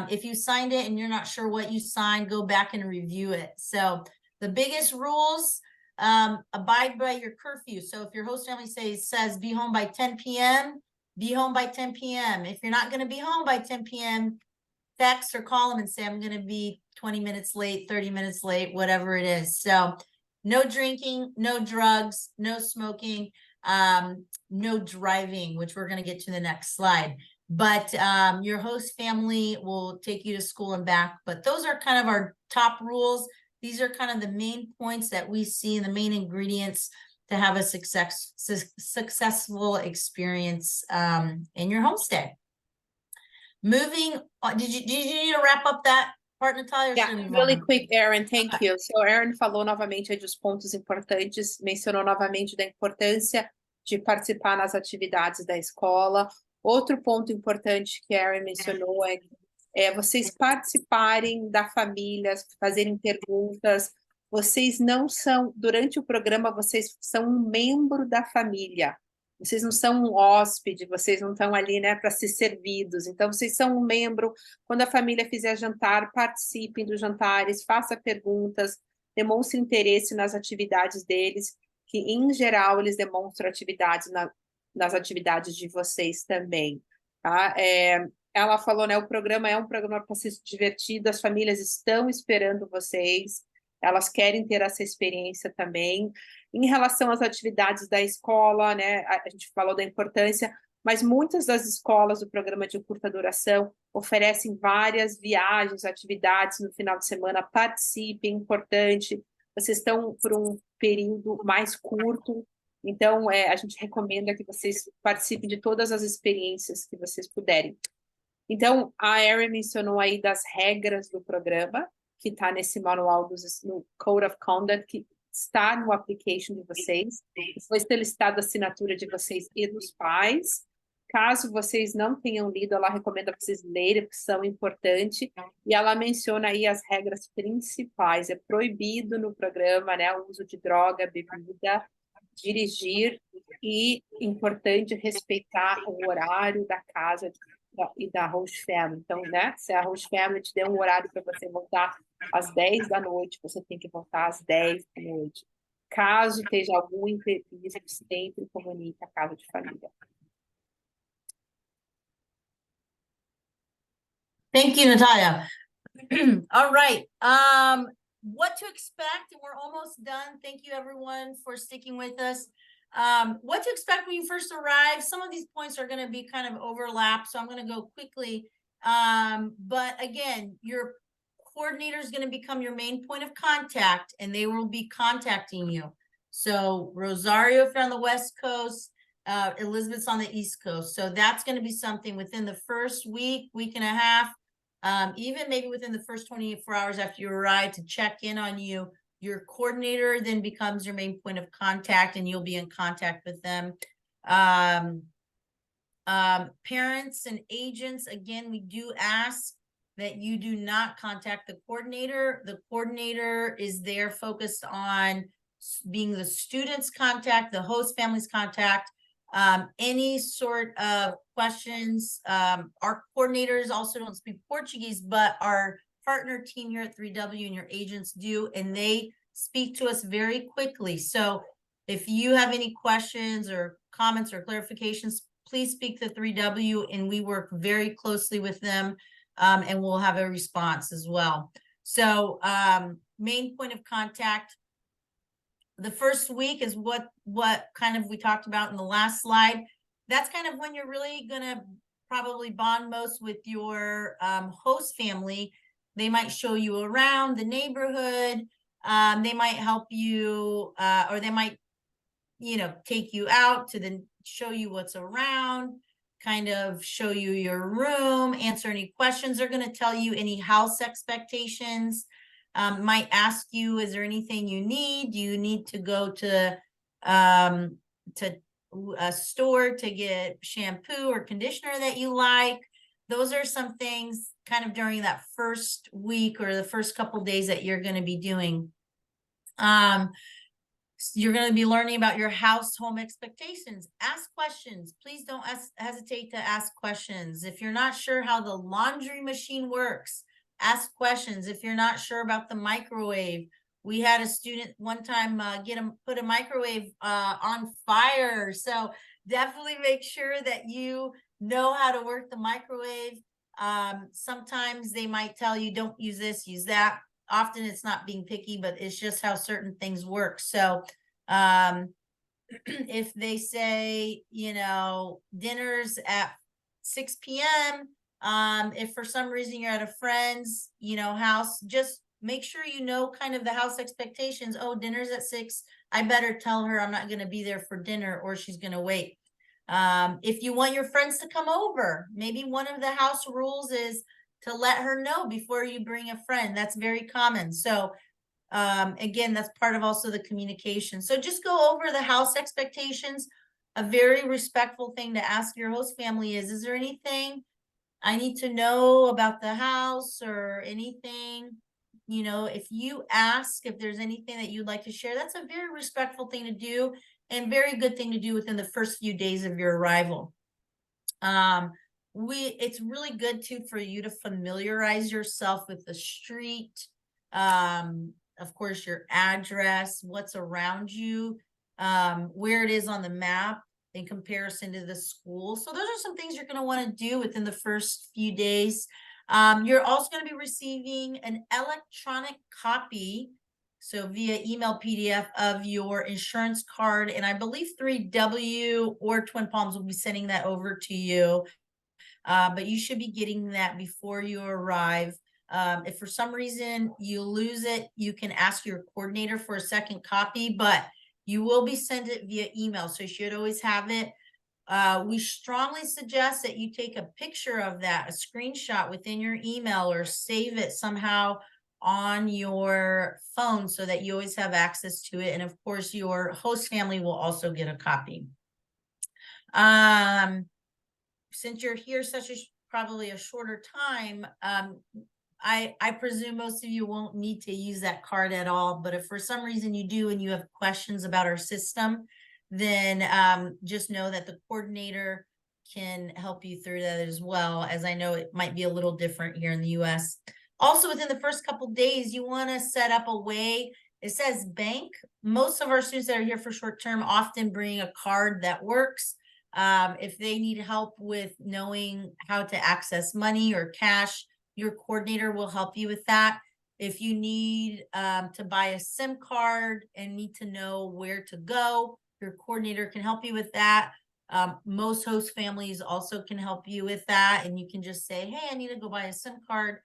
B: if you signed it and you're not sure what you signed, go back and review it. So the biggest rules, abide by your curfew. So if your host family says be home by 10 p.m., be home by 10 p.m. If you're not going to be home by 10 p.m., text or call them and say, I'm going to be 20 minutes late, 30 minutes late, whatever it is. So no drinking, no drugs, no smoking, no driving, which we're going to get to the next slide. But your host family will take you to school and back. But those are kind of our top rules. These are kind of the main points that we see and the main ingredients to have a successful experience in your homestay. Moving on, did you need to wrap up that part, Natalia?
A: Yeah, really quick, Erin, thank you. So, Erin falou novamente aí dos pontos importantes, mencionou novamente da importância de participar nas atividades da escola. Outro ponto importante que a Erin mencionou é vocês participarem da família, fazerem perguntas. Vocês não são, durante o programa, vocês são um membro da família. Vocês não são um hóspede, vocês não estão ali, né, para ser servidos. Então, vocês são um membro. Quando a família fizer jantar, participem dos jantares, façam perguntas, demonstrem interesse nas atividades deles, que, em geral, eles demonstram atividades nas atividades de vocês também. Tá? Ela falou, né, o programa é um programa para ser divertido, as famílias estão esperando vocês, elas querem ter essa experiência também. Em relação às atividades da escola, né, a gente falou da importância, mas muitas das escolas do programa de curta duração oferecem várias viagens, atividades no final de semana. Participem, importante. Vocês estão por um período mais curto, então a gente recomenda que vocês participem de todas as experiências que vocês puderem. Então, a Erin mencionou aí das regras do programa, que está nesse manual, no Code of Conduct, que está no application de vocês. Depois ter listado a assinatura de vocês e dos pais. Caso vocês não tenham lido, ela recomenda que vocês leiam, porque são importantes. E ela menciona aí as regras principais. É proibido no programa, né, o uso de droga, bebida, dirigir e, importante, respeitar o horário da casa e da host family. Então, né, se a host family te deu um horário para você voltar às 10 da noite, você tem que voltar às 10 da noite. Caso esteja algum imprevisto, sempre comunique a casa de família.
B: Thank you, Natalia. All right. What to expect, and we're almost done. Thank you, everyone, for sticking with us. What to expect when you first arrive. Some of these points are going to be kind of overlap, so I'm going to go quickly. But again, your coordinator is going to become your main point of contact, and they will be contacting you. So Rosario, if you're on the West Coast, Elizabeth's on the East Coast. So that's going to be something within the first week and a half, even maybe within the first 24 hours after you arrive, to check in on you. Your coordinator then becomes your main point of contact, and you'll be in contact with them. Parents and agents, again, we do ask that you do not contact the coordinator. The coordinator is there focused on being the student's contact, the host family's contact, any sort of questions. Our coordinators also don't speak Portuguese, but our partner team here at 3W and your agents do, and they speak to us very quickly. So if you have any questions or comments or clarifications, please speak to 3W, and we work very closely with them, and we'll have a response as well. So main point of contact. The first week is what kind of we talked about in the last slide. That's kind of when you're really going to probably bond most with your host family. They might show you around the neighborhood. They might help you, or they might, take you out to then show you what's around, kind of show you your room, answer any questions. They're going to tell you any house expectations. Might ask you, is there anything you need? Do you need to go to a store to get shampoo or conditioner that you like? Those are some things kind of during that first week or the first couple days that you're going to be doing. You're going to be learning about your home expectations. Ask questions. Please don't hesitate to ask questions. If you're not sure how the laundry machine works, ask questions. If you're not sure about the microwave, we had a student one time put a microwave on fire. So definitely make sure that you know how to work the microwave. Sometimes they might tell you, don't use this, use that. Often it's not being picky, but it's just how certain things work. So if they say, you know, dinner's at 6 p.m., if for some reason you're at a friend's, you know, house, just make sure you know kind of the house expectations. Oh, dinner's at 6. I better tell her I'm not going to be there for dinner or she's going to wait. If you want your friends to come over, maybe one of the house rules is to let her know before you bring a friend. That's very common. So again, that's part of also the communication. So just go over the house expectations. A very respectful thing to ask your host family is there anything I need to know about the house or anything? You know, if you ask if there's anything that you'd like to share, that's a very respectful thing to do and very good thing to do within the first few days of your arrival. It's really good too for you to familiarize yourself with the street, of course, your address, what's around you, where it is on the map in comparison to the school. So those are some things you're going to want to do within the first few days. You're also going to be receiving an electronic copy, so via email PDF of your insurance card. And I believe 3W or Twin Palms will be sending that over to you. But you should be getting that before you arrive. If for some reason you lose it, you can ask your coordinator for a second copy, but you will be sent it via email. So you should always have it. We strongly suggest that you take a picture of that, a screenshot within your email, or save it somehow on your phone so that you always have access to it. And of course, your host family will also get a copy. Since you're here probably a shorter time, I presume most of you won't need to use that card at all, but if for some reason you do and you have questions about our system, then just know that the coordinator can help you through that as well, as I know it might be a little different here in the US. Also, within the first couple of days, you want to set up a way. It says bank. Most of our students that are here for short term often bring a card that works. If they need help with knowing how to access money or cash, your coordinator will help you with that. If you need to buy a SIM card and need to know where to go, your coordinator can help you with that. Most host families also can help you with that. And you can just say, hey, I need to go buy a SIM card.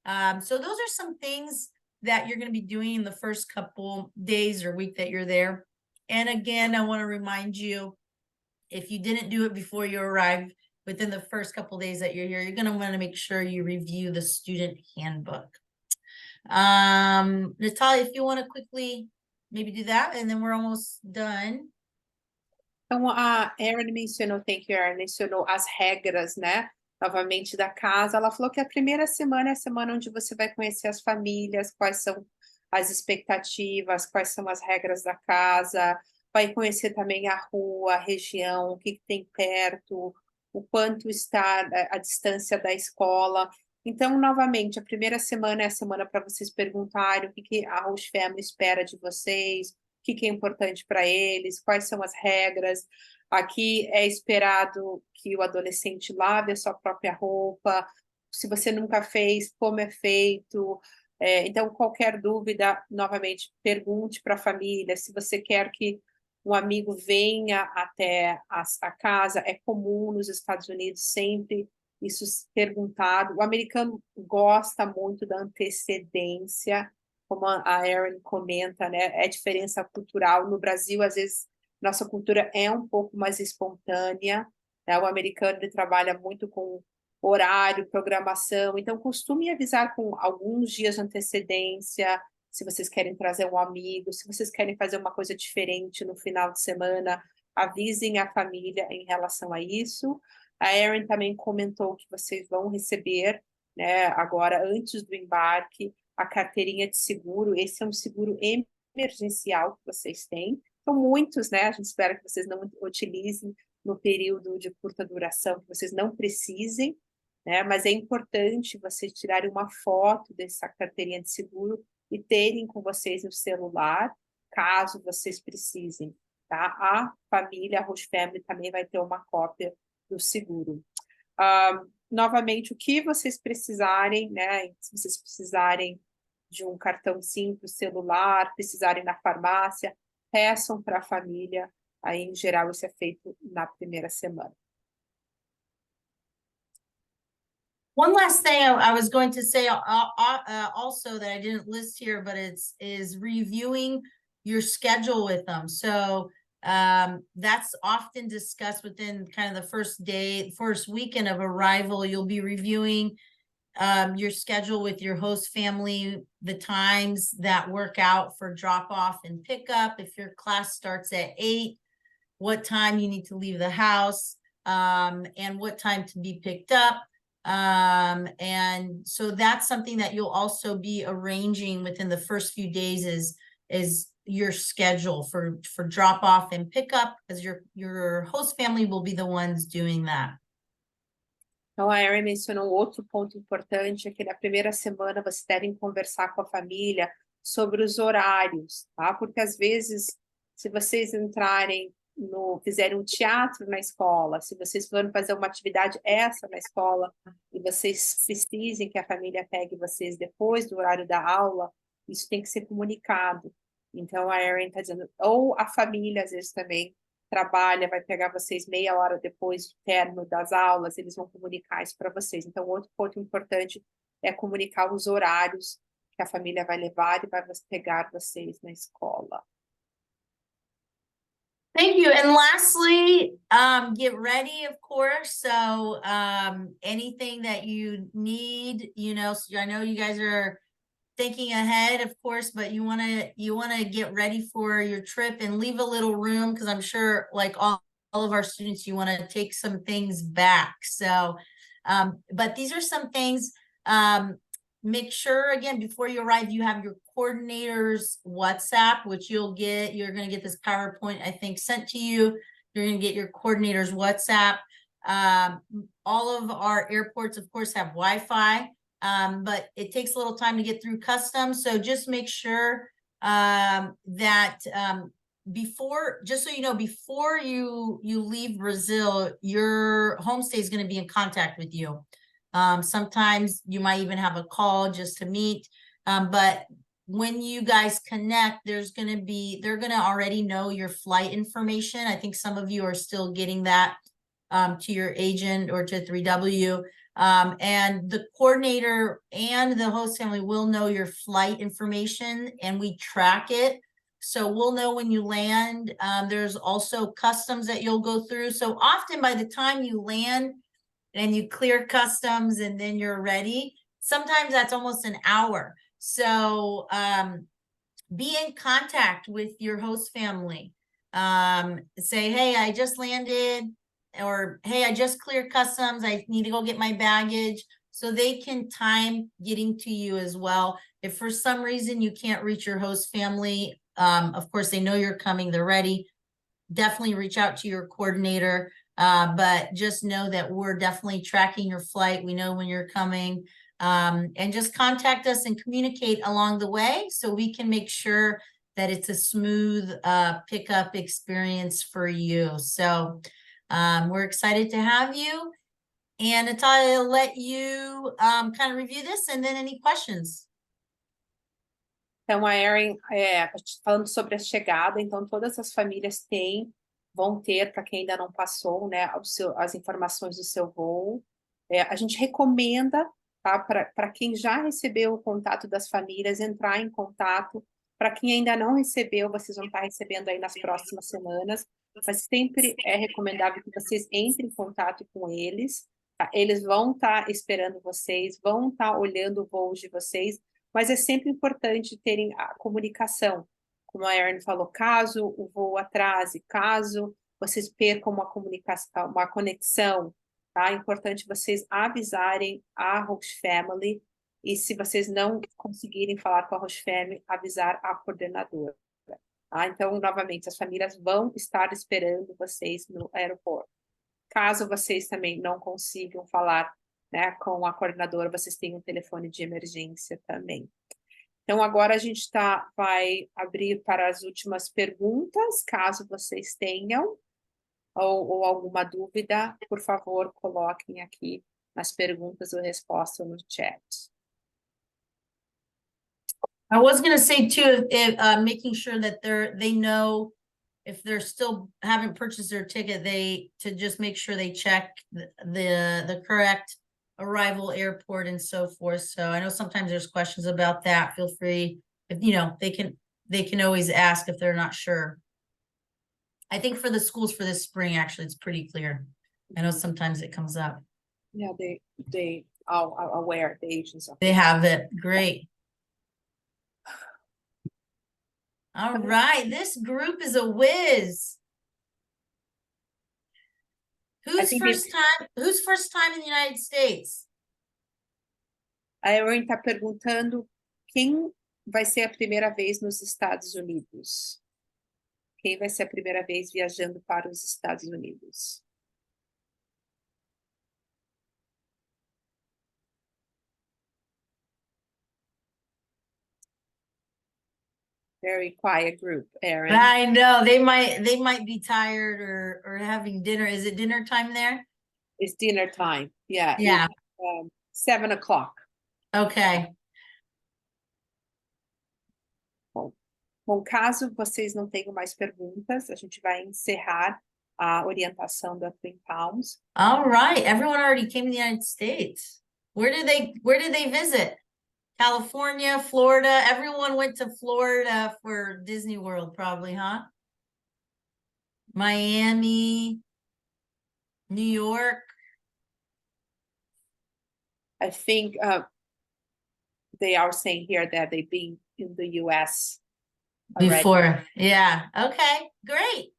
B: So those are some things that you're going to be doing in the first couple days or week that you're there. And again, I want to remind you, if you didn't do it before you arrived, within the first couple days that you're here, you're going to want to make sure you review the student handbook. Natalia, if you want to quickly maybe do that, and then we're almost done.
A: Então, a Erin mencionou, thank you, Erin, mencionou as regras, né? Novamente, da casa. Ela falou que a primeira semana é a semana onde você vai conhecer as famílias, quais são as expectativas, quais são as regras da casa, vai conhecer também a rua, a região, o que tem perto, o quanto está a distância da escola. Então, novamente, a primeira semana é a semana para vocês perguntarem o que a host family espera de vocês, o que é importante para eles, quais são as regras. Aqui é esperado que o adolescente lave a sua própria roupa, se você nunca fez, como é feito. Então, qualquer dúvida, novamente, pergunte para a família. Se você quer que um amigo venha até a casa, é comum nos Estados Unidos sempre isso perguntado. O americano gosta muito da antecedência, como a Erin comenta, né? É diferença cultural. No Brasil, às vezes, nossa cultura é um pouco mais espontânea, né? O americano ele trabalha muito com horário, programação, então costume avisar com alguns dias de antecedência, se vocês querem trazer um amigo, se vocês querem fazer uma coisa diferente no final de semana, avisem a família em relação a isso. A Erin também comentou que vocês vão receber, né, agora, antes do embarque, a carteirinha de seguro. Esse é um seguro emergencial que vocês têm. Então, muitos, né, a gente espera que vocês não utilizem no período de curta duração, que vocês não precisem, né, mas é importante vocês tirarem uma foto dessa carteirinha de seguro e terem com vocês no celular, caso vocês precisem, tá? A família, a host family, também vai ter uma cópia do seguro. Novamente, o que vocês precisarem, né? Se vocês precisarem de um cartão simples, celular, precisarem na farmácia, peçam para a família. Aí, em geral, isso é feito na primeira semana.
B: One last thing I was going to say also that I didn't list here, but is reviewing your schedule with them. So that's often discussed within kind of the first weekend of arrival. You'll be reviewing your schedule with your host family, the times that work out for drop off and pickup. If your class starts at 8, what time you need to leave the house, and what time to be picked up. And so that's something that you'll also be arranging within the first few days is your schedule for drop off and pickup, as your host family will be the ones doing that.
A: Então, a Erin mencionou outro ponto importante, é que na primeira semana vocês devem conversar com a família sobre os horários, tá? Porque às vezes, se vocês fizerem um teatro na escola, se vocês forem fazer uma atividade extra na escola, e vocês precisem que a família pegue vocês depois do horário da aula, isso tem que ser comunicado. Então, a Erin está dizendo, ou a família, às vezes, também trabalha, vai pegar vocês meia hora depois do término das aulas, eles vão comunicar isso para vocês. Então, outro ponto importante é comunicar os horários que a família vai levar e vai pegar vocês na escola.
B: Thank you. And lastly, get ready, of course. So anything that you need, so I know you guys are thinking ahead, of course, but you want to get ready for your trip and leave a little room, because I'm sure, like all of our students, you want to take some things back. So, but these are some things. Make sure, again, before you arrive, you have your coordinator's WhatsApp, which you're going to get this PowerPoint, I think, sent to you. You're going to get your coordinator's WhatsApp. All of our airports, of course, have Wi-Fi. But it takes a little time to get through customs. So just make sure that just so you know, before you leave Brazil, your homestay is going to be in contact with you. Sometimes you might even have a call just to meet. But when you guys connect, they're going to already know your flight information. I think some of you are still getting that to your agent or to 3W. And the coordinator and the host family will know your flight information, and we track it. So we'll know when you land. There's also customs that you'll go through. So often by the time you land and you clear customs and then you're ready, sometimes that's almost an hour. So be in contact with your host family. Say, hey, I just landed. Or, hey, I just cleared customs. I need to go get my baggage. So they can time getting to you as well. If for some reason you can't reach your host family, of course, they know you're coming, they're ready. Definitely reach out to your coordinator. But just know that we're definitely tracking your flight. We know when you're coming. And just contact us and communicate along the way so we can make sure that it's a smooth pickup experience for you. So we're excited to have you. And Natalia, I'll let you kind of review this and then any questions.
A: Então, a Erin, falando sobre a chegada, então todas as famílias vão ter, para quem ainda não passou, né, as informações do seu voo. A gente recomenda, tá, para quem já recebeu o contato das famílias, entrar em contato. Para quem ainda não recebeu, vocês vão estar recebendo aí nas próximas semanas. Mas sempre é recomendável que vocês entrem em contato com eles. Tá? Eles vão estar esperando vocês, vão estar olhando o voo de vocês, mas é sempre importante terem a comunicação. Como a Erin falou, caso o voo atrase, caso vocês percam uma conexão, tá? É importante vocês avisarem a host family E se vocês não conseguirem falar com a host family, avisar a coordenadora. Tá? Então, novamente, as famílias vão estar esperando vocês no aeroporto. Caso vocês também não consigam falar, né, com a coordenadora, vocês têm um telefone de emergência também. Então, agora a gente vai abrir para as últimas perguntas, caso vocês tenham, ou alguma dúvida, por favor, coloquem aqui nas perguntas ou respostas no chat.
B: I was going to say too, making sure that they know if they're still haven't purchased their ticket, to just make sure they check the correct arrival airport and so forth. So I know sometimes there's questions about that. Feel free, if they can always ask if they're not sure. I think for the schools for this spring, actually, it's pretty clear. I know sometimes it comes up.
A: Yeah, they are aware, the agents are.
B: They have it. Great. All right, this group is a whiz. Who's first time in the United States?
A: A Erin está perguntando quem vai ser a primeira vez nos Estados Unidos. Quem vai ser a primeira vez viajando para os Estados Unidos? Very quiet group, Erin.
B: I know they might be tired or having dinner. Is it dinner time there?
A: It's dinner time. Yeah.
B: Yeah.
A: 7 o'clock.
B: Okay.
A: Bom, caso vocês não tenham mais perguntas, a gente vai encerrar a orientação da Twin Palms.
B: All right. Everyone already came to the United States. Where did they visit? California, Florida. Everyone went to Florida for Disney World, probably, huh? Miami, New York.
A: I think they are saying here that they've been in the US already.
B: Before. Yeah. Okay, great.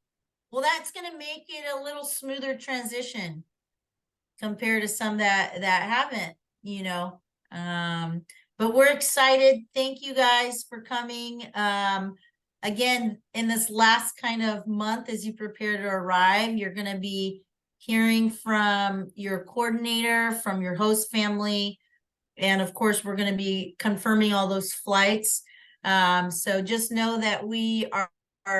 B: Well, that's going to make it a little smoother transition compared to some that haven't, but we're excited. Thank you guys for coming. Again, in this last kind of month, as you prepare to arrive, you're going to be hearing from your coordinator, from your host family. And of course, we're going to be confirming all those flights. So just know that we are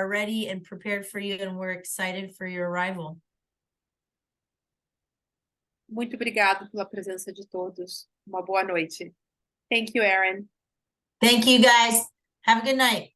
B: ready and prepared for you, and we're excited for your arrival.
A: Muito obrigada pela presença de todos. Uma boa noite. Thank you, Erin.
B: Thank you, guys. Have a good night.